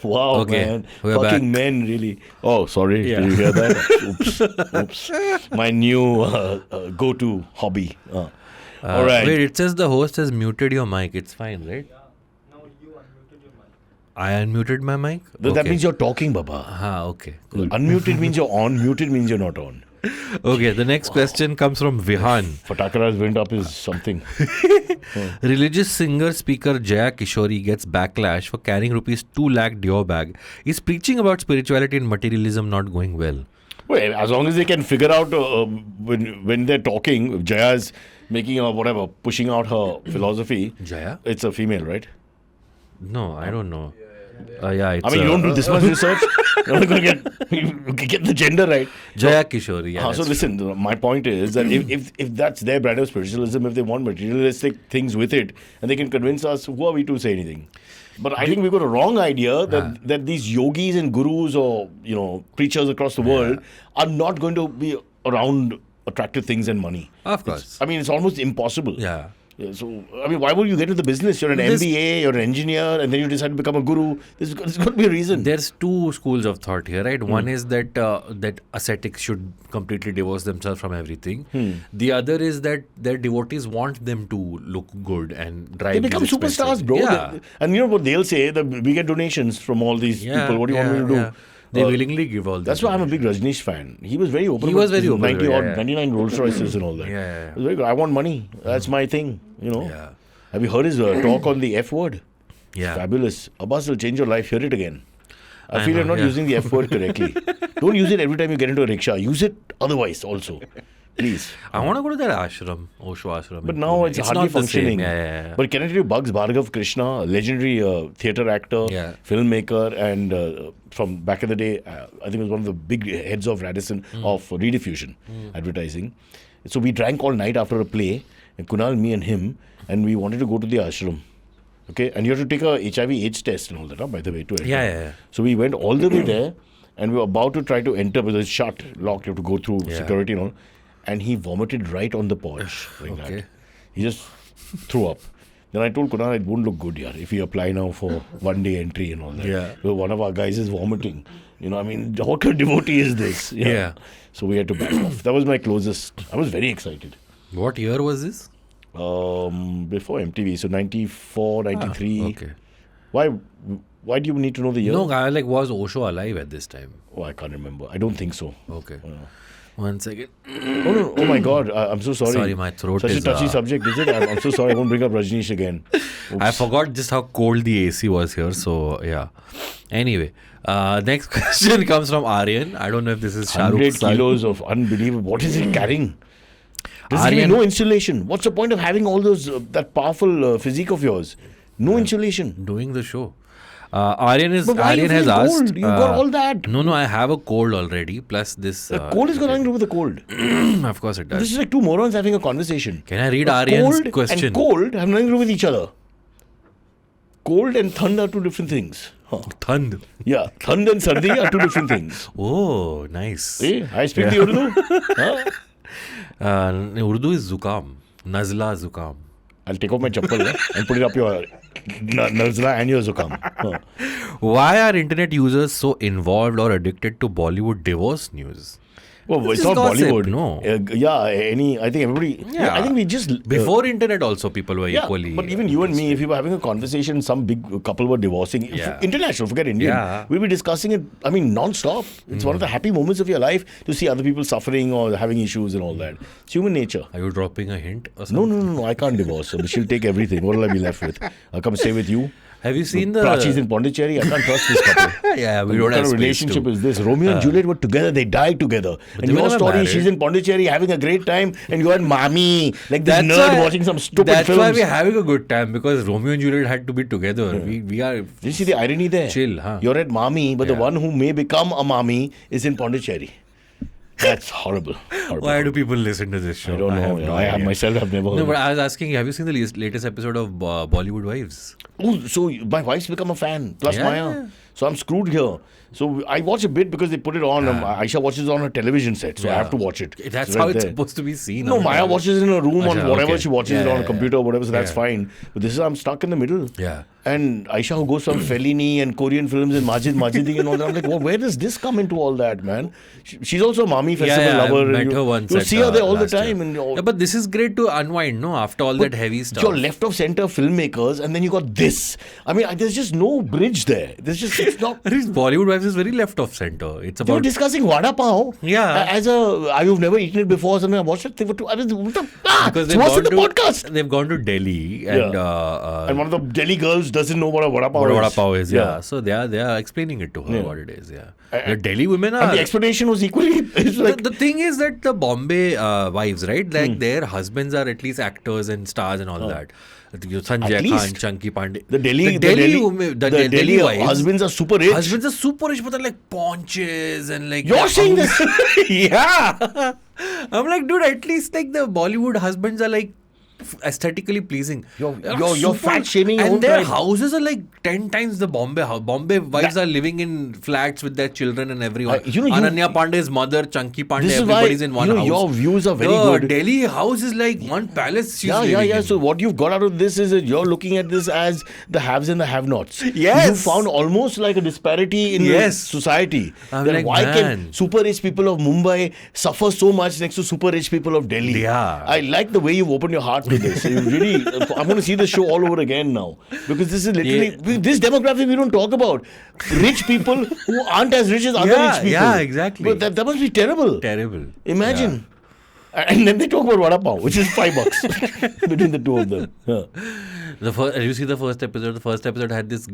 S1: Wow,
S2: Okay,
S1: man.
S2: we're
S1: Fucking
S2: back.
S1: men, really. Oh, sorry.
S2: Yeah.
S1: Did you hear that? Oops. My new go-to hobby. All right.
S2: Wait, it says the host has muted your mic. It's fine, right?
S3: Yeah. Now you unmuted your mic.
S2: I unmuted my mic?
S1: That means you're talking, Baba.
S2: Okay. Cool.
S1: Unmuted means you're on, muted means you're not on.
S2: Okay, the next question comes from Vihan.
S1: Fatakras went up is something.
S2: Religious singer speaker Jaya Kishori gets backlash for carrying rupees 2 lakh Dior bag. Is preaching about spirituality and materialism not going well?
S1: Well, as long as they can figure out when they're talking, if Jaya's making whatever, pushing out her philosophy.
S2: Jaya?
S1: It's a female, right?
S2: No, I don't know. Yeah, it's
S1: I mean, you don't do this much research. You're not going to get the gender right.
S2: Jaya Kishori. Yeah,
S1: So
S2: that's
S1: listen, my point is that if that's their brand of spiritualism, if they want materialistic things with it, and they can convince us, who are we to say anything? But I think we've got a wrong idea that these yogis and gurus or preachers across the world are not going to be around attractive things and money.
S2: Of course.
S1: I mean, it's almost impossible.
S2: Yeah.
S1: So, I mean, why would you get into the business? You're an MBA, you're an engineer, and then you decide to become a guru. There's got to be a reason.
S2: There's two schools of thought here, right? One is that that ascetics should completely divorce themselves from everything. The other is that their devotees want them to look good and drive.
S1: They become
S2: these expensive-
S1: superstars, bro.
S2: Yeah.
S1: And you know what they'll say? That we get donations from all these people. What do you want me to do?
S2: Yeah. They willingly give all this.
S1: That's why I'm a big Rajneesh fan. He was very open.
S2: He
S1: about
S2: was very
S1: his
S2: open,
S1: 90
S2: yeah,
S1: odd,
S2: yeah.
S1: 99 Rolls Royces and all that.
S2: Yeah.
S1: It was very good. I want money. That's my thing.
S2: Yeah.
S1: Have you heard his talk on the F word?
S2: Yeah.
S1: Fabulous. Abbas will change your life. Hear it again. I feel
S2: know,
S1: you're not
S2: yeah.
S1: using the F word correctly. Don't use it every time you get into a rickshaw. Use it otherwise also. Please.
S2: I want to go to that ashram, Osho ashram.
S1: But
S2: in
S1: now
S2: Pune.
S1: it's hardly
S2: not the same.
S1: functioning.
S2: Yeah.
S1: But can I tell you, Bugs Bhargav Krishna, legendary theatre actor,
S2: Yeah.
S1: filmmaker, and from back in the day, I think he was one of the big heads of Radisson, of Rediffusion advertising. So we drank all night after a play, and Kunal, me and him, and we wanted to go to the ashram. Okay, and you have to take a HIV/AIDS test and all that, by the way, to enter.
S2: Yeah.
S1: So we went all the way there, and we were about to try to enter, but it's shut, locked, you have to go through security and all. And he vomited right on the porch. Like
S2: Okay.
S1: that. He just threw up. Then I told Kunal it won't look good here if we apply now for one day entry and all that.
S2: Yeah.
S1: So one of our guys is vomiting. I mean, what kind of devotee is this?
S2: Yeah.
S1: So we had to back off. That was my closest. I was very excited.
S2: What year was this?
S1: Before MTV, so 94, 93.
S2: Okay.
S1: Why do you need to know the year?
S2: No, I was Osho alive at this time?
S1: Oh, I can't remember. I don't think so.
S2: Okay. 1 second.
S1: No. Oh my God. I'm so sorry.
S2: Sorry, my throat
S1: Such
S2: is...
S1: a touchy subject, is it? I'm so sorry. I won't bring up Rajneesh again. Oops.
S2: I forgot just how cold the AC was here. So, yeah. Anyway, next question comes from Aryan. I don't know if this is Shah
S1: 100
S2: Rukh's son.
S1: kilos of unbelievable. What is it carrying? There's
S2: Aryan-
S1: no insulation. What's the point of having all those that powerful physique of yours? No insulation.
S2: Doing the show. Aryan
S1: But why
S2: Aryan
S1: you
S2: has
S1: feel
S2: asked.
S1: cold? You got all that.
S2: No, I have a cold already. Plus this.
S1: The cold is got nothing to do with the cold.
S2: Of course it does.
S1: This is like two morons having a conversation.
S2: Can I read
S1: But
S2: Aryan's
S1: cold
S2: question?
S1: and cold have nothing to do with each other. Cold and thund are two different things. Huh.
S2: Thund.
S1: Yeah, thund and sardi are two different things.
S2: Oh, nice.
S1: See, I speak the Urdu. Huh?
S2: Urdu is zukam. Nazla zukam.
S1: I'll take off my chappal and put it up your nazla and your zukam. Huh.
S2: Why are internet users so involved or addicted to Bollywood divorce news?
S1: Well,
S2: This
S1: it's
S2: is
S1: not
S2: gossip,
S1: Bollywood.
S2: no.
S1: I think everybody.
S2: Yeah.
S1: I think we just.
S2: Before internet also people were
S1: Yeah,
S2: equally...
S1: but even you and me, if we were having a conversation, some big couple were divorcing.
S2: Yeah.
S1: International, forget Indian.
S2: Yeah.
S1: We'll be discussing it, non-stop. It's one of the happy moments of your life to see other people suffering or having issues and all that. It's human nature.
S2: Are you dropping a hint or something?
S1: No. I can't divorce. So she'll take everything. What will I be left with? I'll come stay with you.
S2: Have you seen the...
S1: Prachi's in Pondicherry. I can't trust this couple.
S2: Yeah, we
S1: What
S2: don't
S1: kind
S2: have
S1: of
S2: space
S1: relationship
S2: to.
S1: is this? Romeo and Juliet were together. They died together. And
S2: they were
S1: your
S2: never
S1: story,
S2: married.
S1: she's in Pondicherry having a great time, and you're in Mami, like this
S2: That's
S1: nerd
S2: why-
S1: watching some stupid
S2: That's
S1: films.
S2: why we're having a good time, because Romeo and Juliet had to be together. We are...
S1: Did you see the irony there?
S2: Chill, huh?
S1: You're at Mami, but the
S2: Yeah.
S1: one who may become a Mami is in Pondicherry. That's horrible.
S2: Why do people listen to this show?
S1: I don't know.
S2: have no
S1: I have
S2: idea.
S1: myself have never heard.
S2: No, but I was asking, have you seen the latest episode of Bollywood Wives?
S1: Oh, so my wife's become a fan, plus
S2: Yeah.
S1: Maya. So I'm screwed here. So I watch a bit because they put it on. Aisha watches it on her television set, so I have to watch it.
S2: That's
S1: It's
S2: how
S1: right
S2: it's
S1: there.
S2: supposed to be seen.
S1: No,
S2: on
S1: Maya
S2: the-
S1: watches it in her room on
S2: Acha,
S1: whatever
S2: okay.
S1: she watches it
S2: Yeah,
S1: on a
S2: yeah,
S1: computer or whatever, so that's
S2: Yeah.
S1: fine. But this is, I'm stuck in the middle.
S2: Yeah.
S1: And Aisha who goes from Fellini and Korean films and Majidi and all that. I'm like, well, where does this come into all that, man? She's also a Mami festival
S2: Yeah,
S1: lover.
S2: I met
S1: and
S2: her once.
S1: You
S2: at,
S1: see her there all the
S2: last year.
S1: time. And
S2: Yeah, but this is great to unwind, no? After all that heavy stuff.
S1: You're left of center filmmakers, and then you got this. I mean, there's just no bridge there. It's not.
S2: Bollywood Wives is very left of center. It's
S1: They were
S2: about...
S1: discussing vada pav.
S2: Yeah.
S1: You've never eaten it before or something. I watched it. They were I was, what the,
S2: Because
S1: it's worse than the podcast.
S2: They've gone to Delhi and...
S1: And one of the Delhi girls doesn't know what a vada pav
S2: what
S1: is.
S2: vada pav is, yeah. So they are explaining it to her what it is, yeah. The Delhi women are...
S1: And the explanation was equally. It's like,
S2: the thing is that the Bombay wives, right?
S1: Hmm.
S2: Like their husbands are at least actors and stars and all that. Sanjay
S1: At
S2: Khan,
S1: least.
S2: Chunky Pandey.
S1: the Delhi
S2: Delhi wives.
S1: husbands are super rich.
S2: Husbands are super rich, but they're like paunches and like...
S1: You're saying this?
S2: Yeah. I'm like, dude, at least like the Bollywood husbands are like aesthetically pleasing.
S1: You're fat shaming your
S2: and
S1: own
S2: their
S1: tribe.
S2: houses are like 10 times the Bombay house. Bombay wives are living in flats with their children and everyone. Ananya Pandey's mother, Chunky Pandey,
S1: This is why
S2: everybody's in one house.
S1: your views are very
S2: The
S1: good.
S2: Delhi house is like one palace. She's living in.
S1: So what you've got out of this is that you're looking at this as the haves and the have-nots.
S2: Yes.
S1: You found almost like a disparity in the society.
S2: I'm
S1: That
S2: like,
S1: why
S2: man.
S1: can super rich people of Mumbai suffer so much next to super rich people of Delhi?
S2: Yeah.
S1: I like the way you've opened your heart to this. You really, I'm going to see the show all over again now, because this is literally this demographic we don't talk about. Rich people who aren't as rich as other rich people.
S2: Yeah, exactly.
S1: But that must be terrible.
S2: Terrible.
S1: Imagine. And then they talk about vada pav, which is $5 between the two of them. Yeah.
S2: You see the first episode? The first episode had this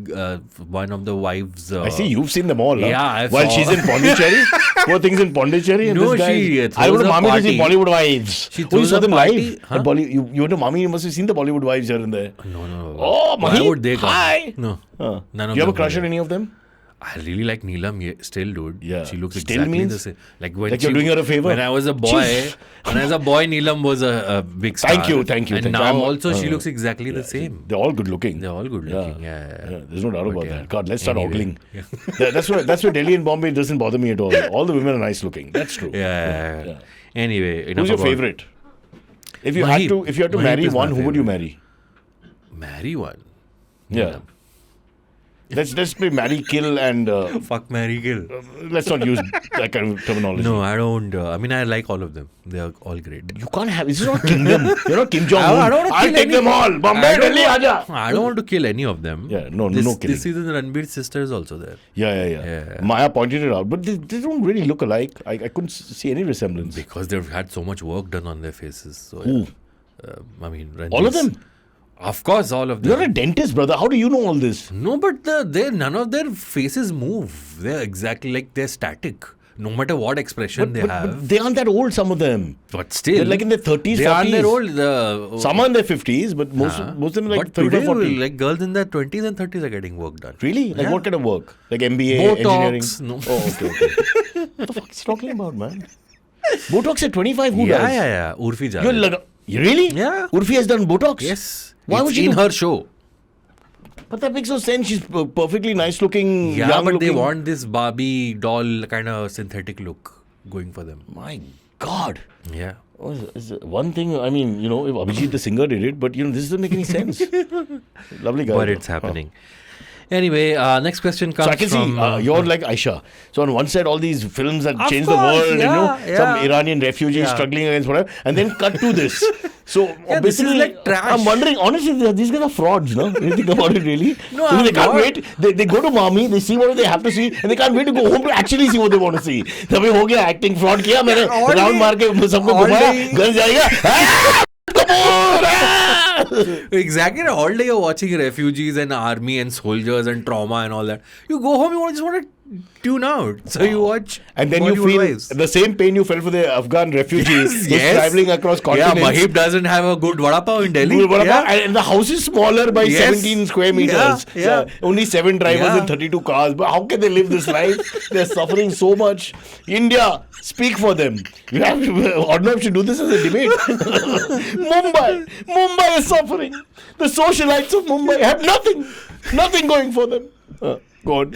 S2: one of the wives.
S1: I see you've seen them all.
S2: Yeah,
S1: While she's in Pondicherry, poor things in Pondicherry. And
S2: No,
S1: this guy
S2: she
S1: I went to
S2: throws a
S1: Mami to see
S2: party.
S1: Bollywood Wives.
S2: She
S1: You
S2: throws
S1: saw
S2: a
S1: them
S2: party?
S1: live.
S2: Huh?
S1: At you went to Mami, you must have seen the Bollywood Wives here and there.
S2: No.
S1: Oh,
S2: Why
S1: Mahit,
S2: would they come?
S1: hi.
S2: No.
S1: Huh.
S2: None of
S1: Do you have a
S2: them
S1: crush
S2: were
S1: on
S2: there.
S1: any of them?
S2: I really like Neelam still, dude.
S1: Yeah.
S2: She looks
S1: Still
S2: exactly
S1: means?
S2: the same. Like when
S1: Like you're doing her a favor?
S2: When I was a boy, Neelam was a big star.
S1: Thank you.
S2: And
S1: thank you.
S2: now
S1: I'm-
S2: also she looks exactly the same.
S1: They're all good looking.
S2: They're all good looking. Yeah.
S1: There's no doubt
S2: But
S1: about
S2: yeah.
S1: that. God, let's start
S2: Anyway.
S1: ogling. That's why Delhi and Bombay doesn't bother me at all. All the women are nice looking. That's true.
S2: Yeah. Anyway,
S1: Who's
S2: enough
S1: your
S2: about-
S1: favorite? If you
S2: Mahit.
S1: had to
S2: Mahit
S1: marry
S2: is my
S1: one, who would you
S2: favorite.
S1: marry?
S2: Marry one.
S1: Yeah. Let's play marry, kill, and
S2: Fuck, marry, kill.
S1: let's not use that kind of terminology.
S2: No, I don't. I mean, I like all of them. They are all great.
S1: You can't have. This is not kingdom. You're not Kim Jong Un.
S2: I don't want to
S1: I'll
S2: kill
S1: take
S2: any-
S1: them all. Bombay,
S2: I don't
S1: Delhi,
S2: want-
S1: Aja.
S2: I don't want to kill any of them.
S1: Yeah, no
S2: this,
S1: killing.
S2: This season, Ranbir's sister is also there.
S1: Yeah. Maya pointed it out, but they don't really look alike. I couldn't see any resemblance.
S2: Because they've had so much work done on their faces. So,
S1: Who?
S2: I mean,
S1: All of
S2: Ranbir's-
S1: them?
S2: Of course, all of them.
S1: You're a dentist, brother. How do you know all this?
S2: No, but none of their faces move. They're exactly like they're static. No matter what expression they have.
S1: But they aren't that old, some of them.
S2: But still.
S1: They're like in their 30s,
S2: They
S1: 40s.
S2: aren't that old.
S1: Some are in their 50s, but most of them are like
S2: but
S1: 35,
S2: today,
S1: 40.
S2: like girls in their 20s and 30s are getting work done.
S1: Really? Like
S2: Yeah.
S1: what kind of work? Like MBA,
S2: Botox,
S1: engineering?
S2: no.
S1: Oh, okay. What the fuck is he talking about, man? Botox at 25, who
S2: Yeah,
S1: does?
S2: yeah. Urfi
S1: You're
S2: Javed.
S1: like, really?
S2: Yeah.
S1: Urfi has done Botox?
S2: Yes.
S1: Why
S2: It's
S1: would she
S2: in
S1: do-
S2: her show?
S1: But that makes no sense. She's perfectly nice looking,
S2: Yeah,
S1: young
S2: but
S1: looking.
S2: they want this Barbie doll kind of synthetic look going for them.
S1: My God.
S2: Yeah.
S1: Oh, is one thing, I mean, if Abhijit the singer did it, but, this doesn't make any sense. Lovely guy.
S2: But
S1: though.
S2: it's happening. Anyway, next question comes
S1: So I can
S2: from...
S1: see you're like Aisha. So on one side, all these films that
S2: Of
S1: change the
S2: course,
S1: world,
S2: yeah.
S1: some Iranian refugees
S2: Yeah.
S1: struggling against whatever, and then cut to this. So
S2: Yeah, this is
S1: basically,
S2: like trash.
S1: I'm wondering, honestly, these guys are frauds, no? You think about it, really?
S2: No,
S1: Because
S2: I'm
S1: they can't
S2: not.
S1: wait. They go to mommy, they see what they have to see, and they can't wait to go home to actually see what they want to see. तभी हो गया acting fraud किया मैंने
S2: All
S1: round
S2: day-
S1: मार के सबको
S2: all
S1: घुमाया
S2: day-
S1: घर जाएगा
S2: Exactly. All day you're watching refugees and army and soldiers and trauma and all that. You go home, just want to tune out. So you watch
S1: And then you
S2: Bollywood
S1: feel
S2: Wives.
S1: the same pain you felt for the Afghan refugees who's
S2: Yes.
S1: traveling across
S2: Yeah,
S1: continents.
S2: Mahib doesn't have a good vada pav in Delhi.
S1: Good,
S2: Yeah.
S1: And the house is smaller by
S2: Yes.
S1: 17 square meters.
S2: Yeah.
S1: Only 7 drivers
S2: Yeah.
S1: and 32 cars. But how can they live this life? They're suffering so much. India, speak for them. You have to, Ordnab should do this as a debate. Mumbai is suffering. The socialites of Mumbai have nothing going for them. Go on.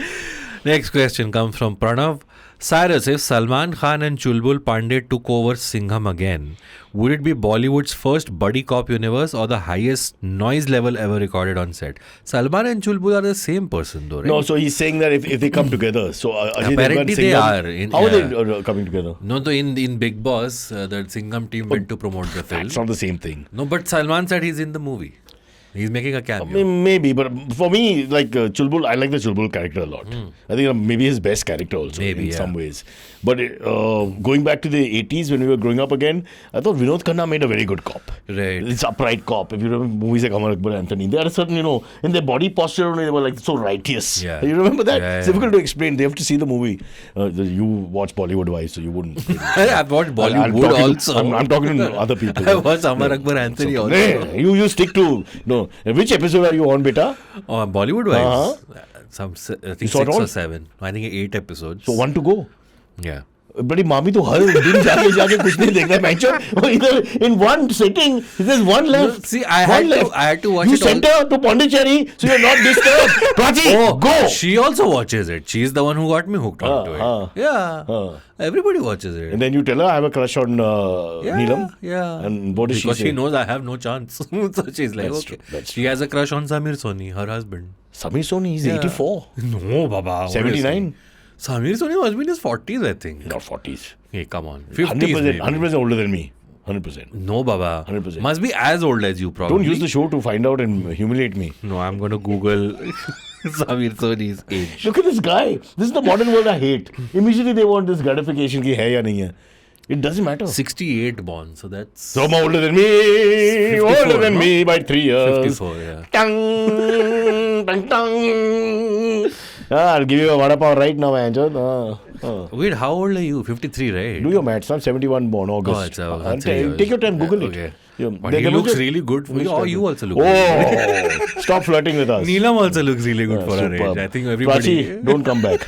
S2: Next question comes from Pranav. Cyrus, if Salman Khan and Chulbul Pandey took over Singham Again, would it be Bollywood's first buddy cop universe or the highest noise level ever recorded on set? Salman and Chulbul are the same person though, right?
S1: No, so he's saying that if they come together, so Ajay
S2: Apparently
S1: Devgan,
S2: they
S1: Singham,
S2: are.
S1: How are they coming together?
S2: No, so in Bigg Boss, the Singham team went to promote the film.
S1: It's not the same thing.
S2: No, but Salman said he's in the movie. He's making a cameo.
S1: Maybe, but for me, like Chulbul, I like the Chulbul character a lot. I think maybe his best character also in some ways. But going back to the 80s when we were growing up again, I thought Vinod Khanna made a very good cop.
S2: Right.
S1: It's upright cop. If you remember movies like Amar Akbar Anthony, they had a certain, in their body posture, they were like so righteous.
S2: Yeah.
S1: You remember that?
S2: Yeah,
S1: It's
S2: yeah.
S1: difficult to explain. They have to see the movie. You watch Bollywood Wives, so you wouldn't.
S2: I've watched Bollywood also.
S1: I'm talking to other people.
S2: I watched Amar Akbar Anthony also.
S1: Hey, you stick to which episode are you on, beta?
S2: Oh, Bollywood Wives. I think
S1: saw
S2: 6
S1: it all?
S2: or 7. I think 8 episodes.
S1: So 1 to go.
S2: Yeah.
S1: बड़ी मामी तो हर दिन जाके कुछ नहीं देखता है match इधर in one sitting there's one left.
S2: No, see, I had to watch
S1: you
S2: it all.
S1: sent her to Pondicherry so you're not disturbed. Prachi, go.
S2: She also watches it. She's the one who got me hooked onto it. Yeah. Everybody watches it.
S1: And then you tell her I have a crush on Neelam.
S2: Yeah.
S1: And what does
S2: because
S1: she say?
S2: she knows I have no chance. So she's like,
S1: That's
S2: okay.
S1: true, that's
S2: She has a crush on Samir Soni, her husband.
S1: Samir Soni, he's 84.
S2: No, Baba.
S1: 79.
S2: Samir Soni must be in his 40s, I think.
S1: Not 40s.
S2: Hey, come on. 50s
S1: 100%,
S2: maybe.
S1: 100% older than me. 100%.
S2: No, Baba.
S1: 100%.
S2: Must be as old as you, probably.
S1: Don't use the show to find out and humiliate me.
S2: No, I'm going to Google Samir Soni's age.
S1: Look at this guy. This is the modern world I hate. Immediately they want this gratification ki hai ya nahi hai. It doesn't matter.
S2: 68 born, so that's...
S1: So older than me.
S2: 54,
S1: Older than
S2: no?
S1: me by 3 years.
S2: 54, yeah.
S1: Tang, tang, tang. I'll give you a vada pav right now, Anjan.
S2: Wait, how old are you? 53, right?
S1: Do your maths. I'm 71 born, August. Take your time, Google it.
S2: Okay.
S1: Yeah,
S2: But he looks really good for you. Oh, you also look really good.
S1: Oh, stop flirting with us.
S2: Neelam also looks really good for her
S1: Superb.
S2: age. I think everybody...
S1: Prachi, don't come back.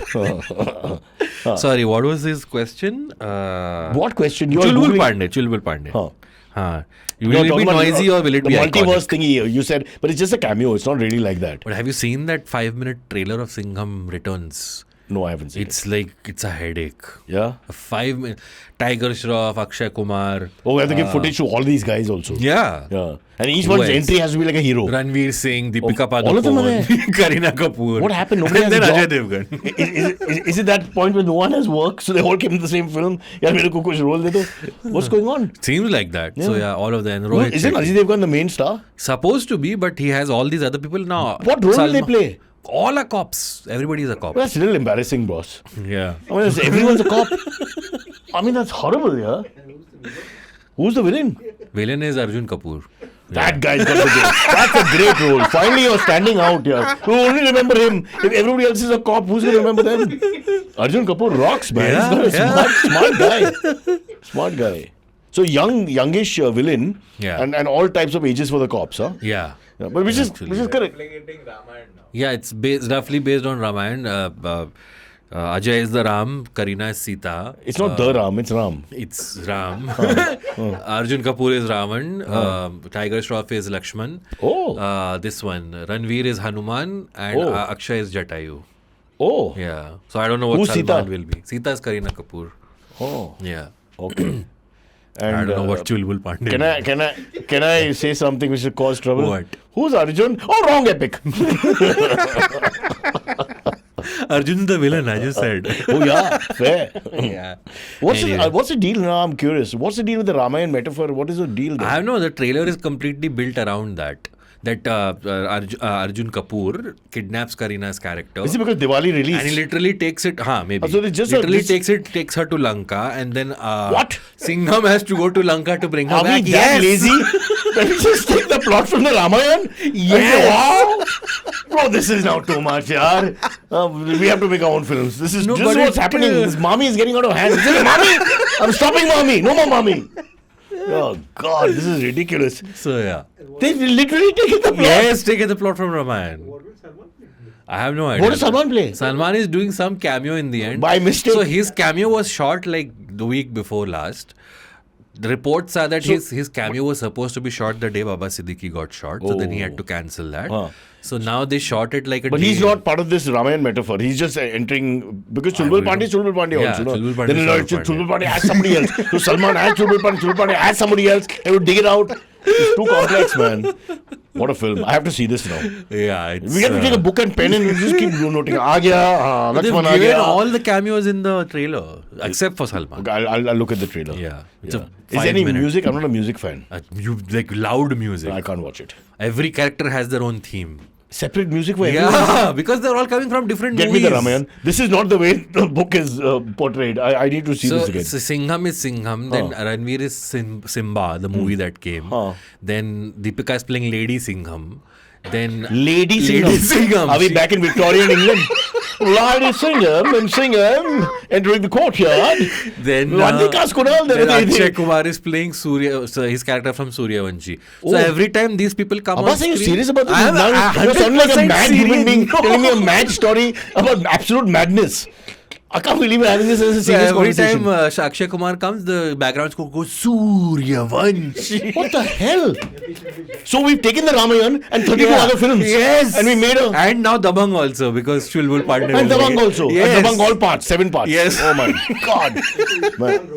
S2: Sorry, what was his question?
S1: What question? You are
S2: Chulbul
S1: Googling-
S2: Pandey.
S1: Huh.
S2: Will
S1: No,
S2: it be
S1: talking about
S2: noisy or will it
S1: the
S2: be
S1: multiverse
S2: iconic?
S1: thingy? You said, but it's just a cameo. It's not really like that.
S2: But have you seen that 5-minute trailer of Singham Returns?
S1: No, I haven't seen
S2: It's like, it's a headache.
S1: it. Yeah.
S2: A 5-minute... Tiger Shroff, Akshay Kumar.
S1: Oh, we have to give footage to all these guys also.
S2: Yeah.
S1: Yeah. And each
S2: Who
S1: one's
S2: else?
S1: entry has to be like a hero.
S2: Ranveer Singh, Deepika
S1: Oh, all of them are
S2: Padukone, Kareena Kapoor.
S1: What happened? Nobody
S2: And
S1: has
S2: then
S1: a
S2: Ajay
S1: job.
S2: Devgan.
S1: Is it that point where no one has work, so they all came in the same film? Yaar, mere ko kuch role de do. What's going on?
S2: Seems like that. So yeah, all of them.
S1: No,
S2: Rohit
S1: isn't
S2: Shetty.
S1: Ajay Devgan the main star?
S2: Supposed to be, but he has all these other people now.
S1: What role will they play?
S2: All are cops. Everybody is a cop.
S1: Well, that's still embarrassing, boss.
S2: Yeah.
S1: I mean, everyone's a cop. I mean, that's horrible, yeah. Who's the villain?
S2: Villain is Arjun Kapoor.
S1: That guy's got the game. That's a great role. Finally, you're standing out, yeah. You only remember him. If everybody else is a cop, who's going to remember them? Arjun Kapoor rocks, man. He's got a smart guy. Smart guy. So youngish villain, and all types of ages for the cops, huh?
S2: Yeah.
S1: Yeah, but which is correct.
S4: Replicating Ramayana now.
S2: Yeah, it's roughly based on Ramayana. Ajay is the Ram, Kareena is Sita.
S1: It's not the Ram, it's Ram.
S2: It's Ram. Arjun Kapoor is Ravan. Tiger Shroff is Lakshman.
S1: Oh.
S2: This one, Ranveer is Hanuman, and Akshay is Jatayu.
S1: Oh.
S2: Yeah. So I don't know what
S1: Who's
S2: Salman
S1: Sita?
S2: will be. Sita is Kareena Kapoor.
S1: Oh.
S2: Yeah.
S1: Okay. And
S2: I don't know what Chulbul Pandey.
S1: Can I say something which will cause trouble?
S2: What?
S1: Who's Arjun? Oh, wrong epic.
S2: Arjun the villain, I just said.
S1: Oh yeah, fair.
S2: Yeah.
S1: What's the deal now? I'm curious. What's the deal with the Ramayan metaphor? What is the deal there?
S2: I don't know. The trailer is completely built around that. That Arjun Kapoor kidnaps Kareena's character.
S1: Is it because Diwali released?
S2: And he literally takes it, maybe.
S1: So they just
S2: takes her to Lanka, and then
S1: What?
S2: Singham has to go to Lanka to bring her
S1: Are
S2: back.
S1: we that lazy? Can we just take the plot from the Ramayan? Yes. Wow. Bro, this is now too much, yaar. We have to make our own films. This is what's happening. This mommy is getting out of hand. This is mommy. I'm stopping mommy. No more mommy. Oh God, this is ridiculous.
S2: So yeah.
S1: They've literally taken the plot.
S2: Yes, taken the plot from Ramayan. I have no idea.
S1: What does Salman play?
S2: Salman is doing some cameo in the end.
S1: By mistake.
S2: So his cameo was shot like the week before last. The reports are that his cameo was supposed to be shot the day Baba Siddiqui got shot. So then he had to cancel that. So now they shot it like a
S1: But
S2: day.
S1: he's not part of this Ramayan metaphor. He's just entering because Chulbul Pandey is Chulbul Pandey also. No?
S2: Chulbul Pandey
S1: Then
S2: is Chulbul
S1: Chulbul Pandey has somebody else. So Salman has Chulbul Pandey has somebody else. They would dig it out. It's too complex, man. What a film. I have to see this now.
S2: Yeah, it's,
S1: We have to take a book and pen and just keep noting. Aa gaya,
S2: they've
S1: Lakshman aa
S2: given
S1: gaya.
S2: all the cameos in the trailer except for Salman.
S1: Okay, I'll look at the trailer.
S2: Yeah. It's
S1: Is
S2: a
S1: there any
S2: 5-minute.
S1: music? I'm not a music fan.
S2: You like loud music.
S1: I can't watch it.
S2: Every character has their own theme.
S1: Separate music for everyone.
S2: Yeah, because they're all coming from different
S1: Get
S2: movies.
S1: me the Ramayan. This is not the way the book is portrayed. I need to see this again.
S2: So Singham is Singham, then Ranveer is Simba, the movie that came. Then Deepika is playing Lady Singham. Then
S1: Lady Singham. Are we back in Victorian England? Lady Singham entering the courtyard.
S2: Then Akshay Kumar is playing Surya, so his character from Suryavanshi. So every time these people come
S1: Abbas,
S2: on
S1: are you
S2: screen,
S1: serious about this?
S2: I'm
S1: You sound like a
S2: 100%
S1: mad human being
S2: serious.
S1: telling me a mad story about absolute madness. I can't believe we're having this as a
S2: So
S1: serious
S2: every
S1: conversation.
S2: time Akshay Kumar comes, the background score goes Suryavanshi.
S1: What the hell? So we've taken the Ramayan and 32 other films.
S2: Yes.
S1: And we made a...
S2: And now Dabang also, because Chulbul Pandey.
S1: And Dabang also.
S2: Yes.
S1: And Dabang all parts, 7 parts.
S2: Yes.
S1: Oh my God. Man,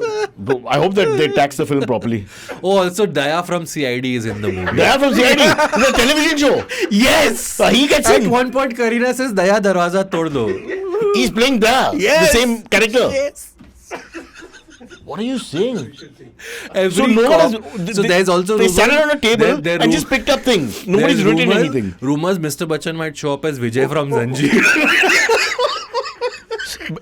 S1: I hope that they tax the film properly.
S2: Oh, also Daya from CID is in the movie.
S1: Daya from CID, the television show.
S2: Yes.
S1: He gets
S2: At
S1: in.
S2: one point, Kareena says, Daya darwaza tod do.
S1: He's playing Daya.
S2: Yes.
S1: The same character.
S2: Yes.
S1: What are you saying?
S2: Every
S1: So no
S2: cop-
S1: one has,
S2: so there's also
S1: they
S2: rumor-
S1: sat on a table
S2: there
S1: and just picked up things. Nobody's
S2: there's
S1: written
S2: rumors-
S1: anything.
S2: Rumors Mr. Bachchan might show up as Vijay from Zanjeer.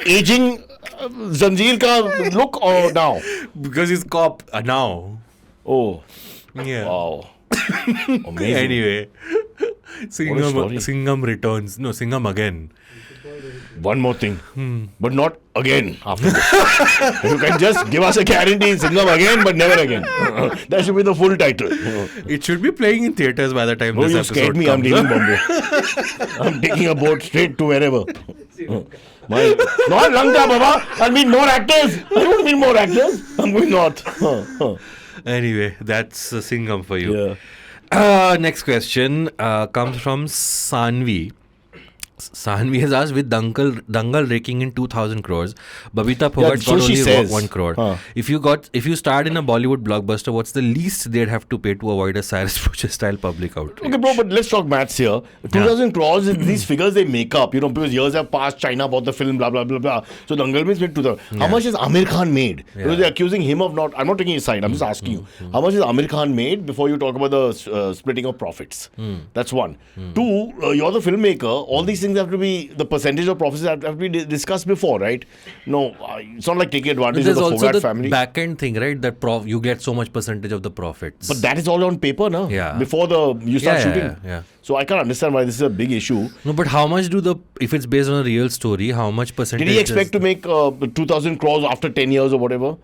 S1: Aging Zanjeer ka look or now?
S2: Because he's cop now.
S1: Oh,
S2: Yeah.
S1: wow. Amazing.
S2: Anyway,
S1: story.
S2: Singham returns. No, Singham again.
S1: One more thing, but not again after this. You can just give us a guarantee, Singham again, but never again. That should be the full title.
S2: It should be playing in theaters by the time
S1: Oh,
S2: this
S1: you
S2: episode
S1: scared me. I'm
S2: comes.
S1: leaving Bombay. I'm taking a boat straight to wherever. Not Lanka, Baba. I mean more actors. I don't mean more actors. I'm going north.
S2: Anyway, that's Singham for you.
S1: Yeah.
S2: Next question comes from Sanvi. Sanvi has asked, with Dangal raking in 2,000 crores, Babita Phogat
S1: so
S2: got
S1: she
S2: only
S1: says.
S2: 1 crore.
S1: Huh.
S2: If you starred in a Bollywood blockbuster, what's the least they'd have to pay to avoid a Cyrus style public outrage?
S1: Okay, bro, but let's talk maths here. 2,000 crores, these figures they make up, because years have passed, China bought the film, blah, blah, blah, blah. So Dangal means made 2,000. How much is Amir Khan made? Because they're accusing him of not, I'm not taking his side, I'm just asking you. How much is Amir Khan made before you talk about the splitting of profits? That's one. Two, you're the filmmaker, all these things have to be, the percentage of profits have to be discussed before, right? No, it's not like taking advantage of
S2: There's
S1: the
S2: also
S1: Phogat
S2: the
S1: family.
S2: back end thing, right? That you get so much percentage of the profits.
S1: But that is all on paper, no?
S2: Yeah.
S1: Before you start shooting.
S2: Yeah.
S1: So I can't understand why this is a big issue.
S2: No, but how much if it's based on a real story, how much percentage?
S1: Did he expect to make 2,000 crores after 10 years or whatever?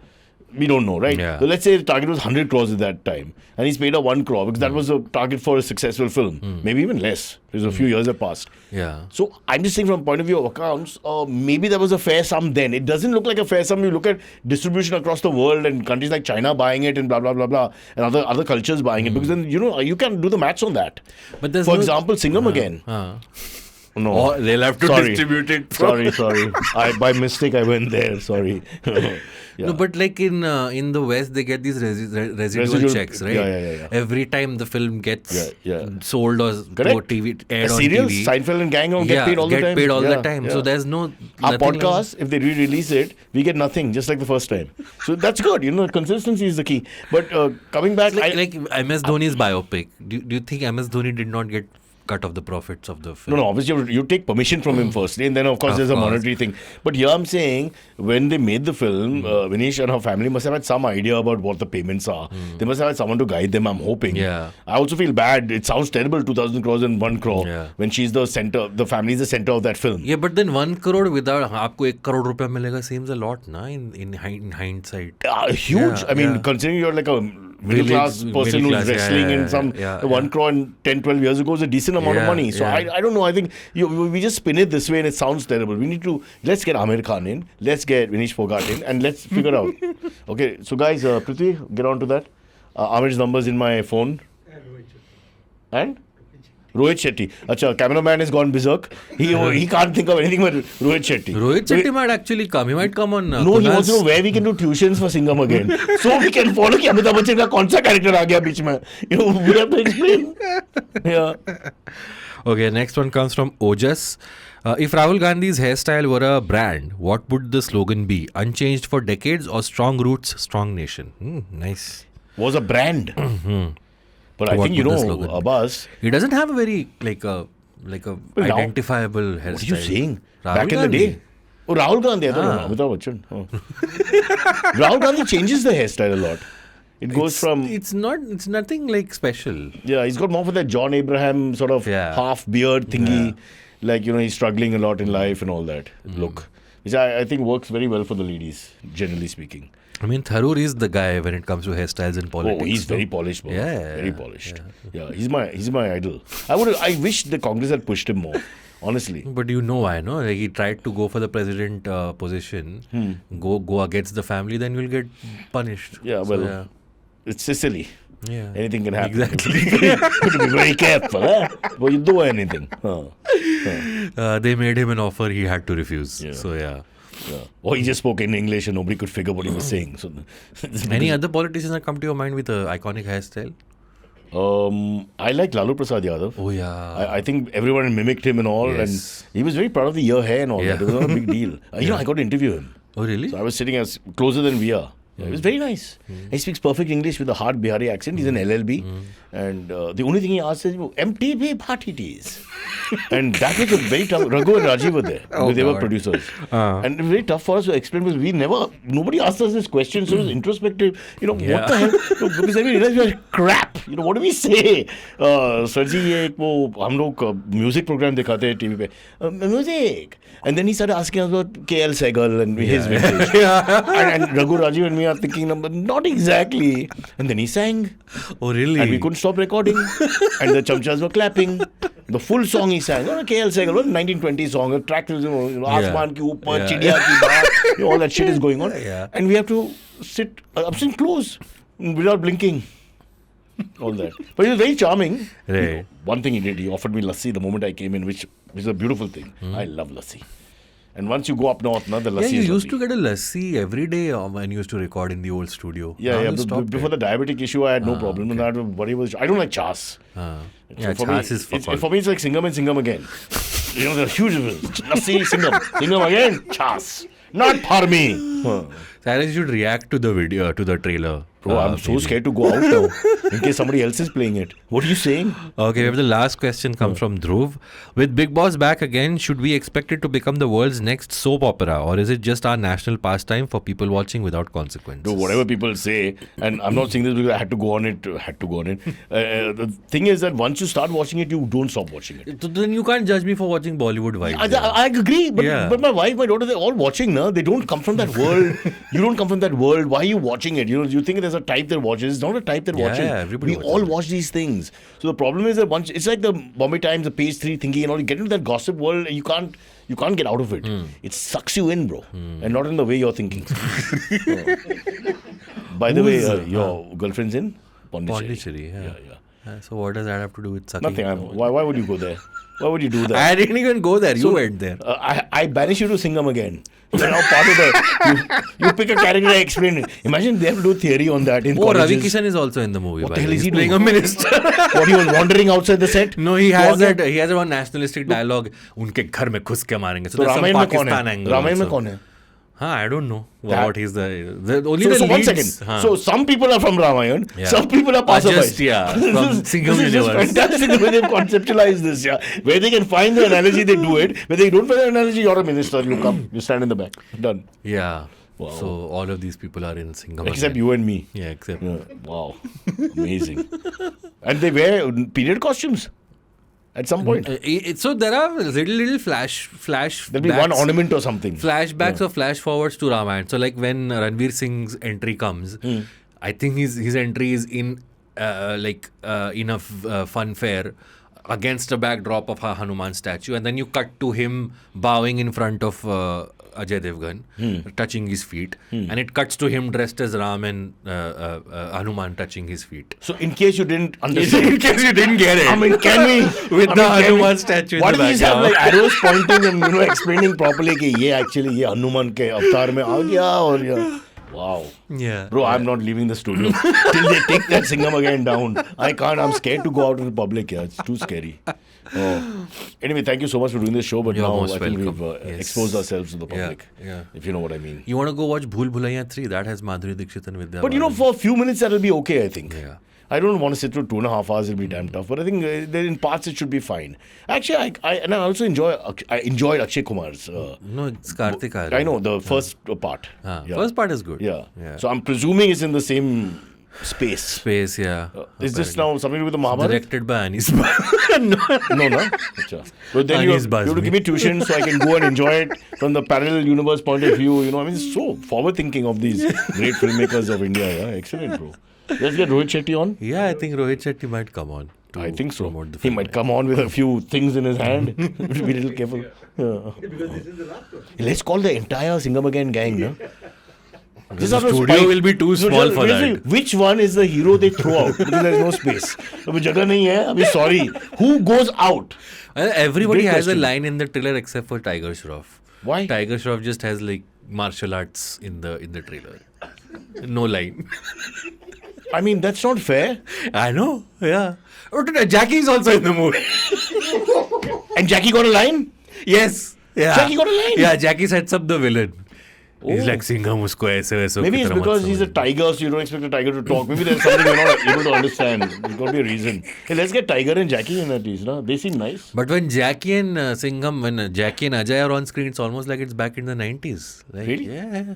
S1: We don't know, right?
S2: Yeah.
S1: So let's say the target was 100 crores at that time. And he's paid a 1 crore because that was a target for a successful film. Maybe even less because a few years have passed.
S2: Yeah.
S1: So I'm just saying from the point of view of accounts, maybe there was a fair sum then. It doesn't look like a fair sum. You look at distribution across the world and countries like China buying it and blah, blah, blah, blah. And other cultures buying it. Because then, you can do the maths on that.
S2: But there's
S1: For example, Singham Again. No.
S2: Or they'll have to distribute it.
S1: Sorry. By mistake, I went there. Sorry. Yeah.
S2: No, but like in the West, they get these residual checks, right?
S1: Yeah.
S2: Every time the film gets
S1: Yeah.
S2: sold or TV aired on
S1: Serials,
S2: TV,
S1: Seinfeld and Gang get paid all the time.
S2: the time. So there's no
S1: Our
S2: nothing
S1: podcast, if they re-release it, we get nothing, just like the first time. So that's good. Consistency is the key. But coming back,
S2: like MS Dhoni's biopic. Do you think MS Dhoni did not get cut of the profits of the film?
S1: No, obviously you take permission from him firstly, and then of course there's a monetary thing. But here I'm saying, when they made the film, Vinesh and her family must have had some idea about what the payments are. They must have had someone to guide them, I'm hoping.
S2: Yeah.
S1: I also feel bad. It sounds terrible, 2,000 crores and 1 crore,
S2: Yeah.
S1: when she's the center, the family is the center of that film.
S2: Yeah, but then 1 crore without आपको 1 crore रुपया मिलेगा seems a lot, na? In hindsight.
S1: Huge.
S2: Yeah,
S1: I mean,
S2: yeah.
S1: considering you're like a middle class person who's wrestling in some 1 crore and 10, 12 years ago is a decent amount of money. So I don't know. I think we just spin it this way and it sounds terrible. We need to, let's get Amir Khan in, let's get Vinesh Phogat in, and let's figure out. Okay, so guys, Prithvi, get on to that. Amir's number's in my phone. And? Rohit Shetty. Acha, cameraman has gone berserk. He can't think of anything but Rohit Shetty.
S2: Rohit Shetty might actually come. He might come on.
S1: No, he wants to know where we can do tuitions for Singham Again. So we can follow कि अमिताभ बच्चन का कौन सा character आ गया बीच में. We have to explain. Yeah.
S2: Okay, next one comes from Ojas. If Rahul Gandhi's hairstyle were a brand, what would the slogan be? Unchanged for decades or strong roots, strong nation? Nice.
S1: Was a brand. But I
S2: What
S1: think,
S2: would the slogan be?
S1: Abbas.
S2: He doesn't have a very like a identifiable hairstyle.
S1: What are you saying?
S2: Rahul
S1: Back in the
S2: Gandhi.
S1: day. Oh, Rahul Gandhi. I thought Amitabh Bachchan. Oh. Rahul Gandhi changes the hairstyle a lot. It goes from...
S2: It's nothing like special.
S1: Yeah, he's got more for that John Abraham sort of half beard thingy. Like, he's struggling a lot in life and all that look. Which I think works very well for the ladies, generally speaking.
S2: I mean, Tharoor is the guy when it comes to hairstyles and politics.
S1: Oh, he's very polished, bro.
S2: Yeah,
S1: Very polished. Yeah, he's my idol. I wish the Congress had pushed him more, honestly.
S2: But you know why, no? Like he tried to go for the president position, go against the family, then you'll get punished.
S1: Yeah, well, it's Sicily.
S2: Yeah.
S1: Anything can happen.
S2: Exactly.
S1: You have to be very careful, But you do anything.
S2: They made him an offer he had to refuse.
S1: Yeah.
S2: So, yeah.
S1: Or he just spoke in English and nobody could figure what he was saying. So,
S2: Any other politicians that come to your mind with an iconic hairstyle?
S1: I like Lalu Prasad Yadav.
S2: Oh, yeah.
S1: I think everyone mimicked him and all.
S2: Yes.
S1: And he was very proud of the ear hair and all
S2: Yeah.
S1: that. It was not a big deal. I got to interview him.
S2: Oh, really?
S1: So I was sitting as closer than we are. Yeah, it was very nice. He speaks perfect English with a hard Bihari accent. He's an LLB. And the only thing he asks is, MTV party teas. And that was a very tough. Raghu and Rajiv were there. They were producers. And it was very tough for us to explain because nobody asked us this question. So it was introspective. What the hell? Because then we realized we were crap. What do we say? Sir ji, ye hum log music program dikhate hain TV pe. Music. And then he started asking us about KL Sehgal and his vintage. And Raghu, Rajiv and me are thinking, not exactly. And then he sang.
S2: Oh, really?
S1: And we couldn't stop recording. And the chamchas were clapping. The full song he sang. KL Sehgal, 1920 song. A track, Asman ki upar, Chidiya ki baat. All that shit is going on. And we have to sit close without blinking. All that. But he was very charming.
S2: Right.
S1: One thing he did, he offered me lassi the moment I came in, which is a beautiful thing. I love lassi. And once you go up north, the lassi
S2: you
S1: is
S2: used
S1: lassi.
S2: to get a lassi every day when you used to record in the old studio. Now you stopped
S1: Before
S2: it.
S1: the diabetic issue, I had no problem with that. I don't like chas.
S2: Chas is for fun.
S1: For me, it's like Singham and Singham Again. They're huge difference. Lassi, Singham. Singham Again, chas. Not for me.
S2: Cyrus, you should react to the video, to the trailer.
S1: Bro, I'm so scared to go out now in case somebody else is playing it. What are you saying?
S2: Okay, we have the last question comes from Dhruv. With Bigg Boss back again, should we expect it to become the world's next soap opera, or is it just our national pastime for people watching without consequences?
S1: Do whatever people say, and I'm not saying this because I had to go on it. The thing is that once you start watching it, you don't stop watching it.
S2: So then you can't judge me for watching Bollywood vibes.
S1: I agree, but my wife, my daughter, they're all watching now. They don't come from that world. You don't come from that world. Why are you watching it? You think there's a type that watches. It's not a type that watches.
S2: Everybody
S1: We all watch these things. So the problem is that once it's like the Bombay Times, the page 3 thinking, you get into that gossip world, and you can't get out of it. It sucks you in, bro, and not in the way you're thinking. By the way, your girlfriend's in
S2: Pondicherry. So what does that have to do with sucking?
S1: Nothing. Why would you go there? Why would you do that?
S2: I didn't even go there. You went there.
S1: I banish you to Singham Again. You're now part of the. You pick a character, I explain it. Imagine they have to do theory on that in colleges.
S2: Ravi Kishan is also in the movie.
S1: What the hell is he
S2: playing
S1: doing?
S2: a minister.
S1: What, he was wandering outside the set?
S2: No, he has that. He has one nationalistic dialogue. उनके घर में घुस के मारेंगे. So there's some Pakistan angle.
S1: Ramayan में कौन है?
S2: I don't know what he's the only
S1: so
S2: the
S1: one
S2: leads.
S1: second. So some people are from Ramayan, some people are passerbys.
S2: From Singham
S1: This is just fantastic the way they've conceptualized this. Where they can find the analogy, they do it. Where they don't find the analogy, you're a minister. You come, you stand in the back. Done.
S2: Yeah.
S1: Wow.
S2: So all of these people are in Singham.
S1: Except you and me.
S2: Yeah, except.
S1: Wow. Amazing. And they wear period costumes. At some point.
S2: So there are little flash.
S1: There'll be one ornament or something.
S2: Flash forwards to Ramayana. So like when Ranveer Singh's entry comes, I think his entry is in in a fun fair against a backdrop of a Hanuman statue, and then you cut to him bowing in front of Ajay Devgan, touching his feet, and it cuts to him dressed as Ram and Hanuman touching his feet.
S1: So in case you didn't understand,
S2: in case you didn't get it,
S1: I mean, can we
S2: with the Hanuman statue in the background?
S1: What if these have like arrows pointing and explaining properly कि ये actually ये Hanuman के अवतार में आ गया और ये wow.
S2: Yeah.
S1: Bro, I'm not leaving the studio till they take that Singham Again down. I can't. I'm scared to go out in the public. It's too scary. Anyway, thank you so much for doing this show. But
S2: You're
S1: now
S2: most
S1: I think
S2: welcome.
S1: we've exposed ourselves to the public.
S2: Yeah.
S1: If you know what I mean.
S2: You want to go watch Bhule Bhulaiya 3? That has Madhuri Dixit and Vidya.
S1: But for a few minutes that'll be okay, I think.
S2: Yeah.
S1: I don't want to sit through 2.5 hours. It'll be damn tough. But I think in parts it should be fine. Actually, I also enjoyed Akshay Kumar's.
S2: No, it's Karthik Aaryan.
S1: I know the first part.
S2: First part is good.
S1: Yeah. So I'm presuming it's in the same space. Is this now something to do with the Mahabharata?
S2: Directed by Anis
S1: No. Achha. So then you have to give me tuition so I can go and enjoy it from the parallel universe point of view. I mean, it's so forward thinking of these great filmmakers of India. Yeah? Excellent, bro. Let's get Rohit Shetty on.
S2: Yeah, I think Rohit Shetty might come on.
S1: I think so. He might come on with a few things in his hand. Be a little careful. Yeah.
S3: Because this is the last one.
S1: Let's call the entire Singham Again gang. No?
S2: The studio will be too small for that.
S1: Which one is the hero they throw out? Because there's no space. Abhi jagah nahi hai. Abhi sorry. Who goes out?
S2: Everybody
S1: Big
S2: has
S1: question.
S2: a line in the trailer except for Tiger Shroff.
S1: Why?
S2: Tiger Shroff just has like martial arts in the trailer. No line.
S1: I mean, that's not fair.
S2: I know. Yeah. Jackie's also in the movie.
S1: And Jackie got a line?
S2: Yes. Yeah.
S1: Jackie got a line?
S2: Yeah, Jackie sets up the villain. He's like Singham usko aise waise.
S1: Maybe it's because he's a tiger, so you don't expect a tiger to talk. Maybe there's something you're not able to understand. There's got to be a reason. Hey, let's get Tiger and Jackie in at least. No? They seem nice.
S2: But when Jackie and Singham, when Jackie and Ajay are on screen, it's almost like it's back in the 90s. Like,
S1: Really?
S2: Yeah.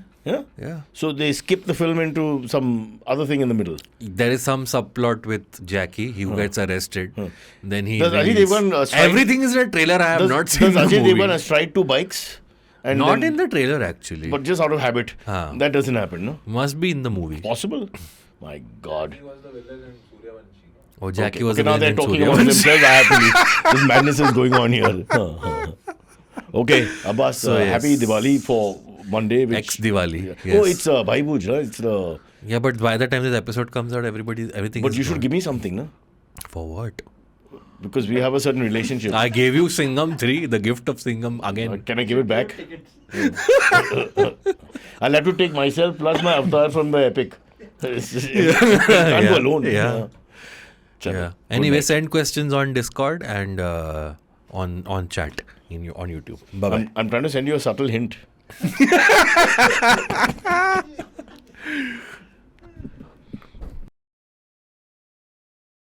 S1: Yeah? So they skip the film into some other thing in the middle.
S2: There is some subplot with Jackie. He gets arrested. Then he.
S1: Does Ajay
S2: reveals-
S1: Devgn strike-
S2: Everything is in a trailer. I have not seen
S1: Does
S2: the
S1: Ajay
S2: movie.
S1: Devgn strike 2 bikes? And
S2: Not
S1: then-
S2: in the trailer actually.
S1: But just out of habit.
S2: Haan.
S1: That doesn't happen, no?
S2: Must be in the movie.
S1: Possible? My God.
S4: He was the villain in Suryavanshi.
S2: Oh, Jackie
S1: Okay,
S2: was
S1: okay,
S2: the
S1: now they're
S2: villain in
S1: talking about
S2: Suryavanshi.
S1: themselves. I have to leave. This madness is going on here. Okay, Abbas,
S2: So, yes.
S1: happy Diwali for Monday. Which,
S2: Ex-Diwali,
S1: Yeah. Oh,
S2: yes.
S1: it's Bhai Booj, right? It's the.
S2: Yeah, but by the time this episode comes out, everything
S1: But
S2: is
S1: you should
S2: gone.
S1: give me something, no?
S2: For what?
S1: Because we have a certain relationship.
S2: I gave you Singham 3, the gift of Singham again.
S1: Can I give it back?
S3: Tickets.
S1: I'll have to take myself plus my avatar from the epic. Can't go alone.
S2: Yeah.
S1: Chalo.
S2: Yeah.
S1: Good
S2: Anyway,
S1: night.
S2: send questions on Discord and on chat on YouTube. Bye bye.
S1: I'm trying to send you a subtle hint.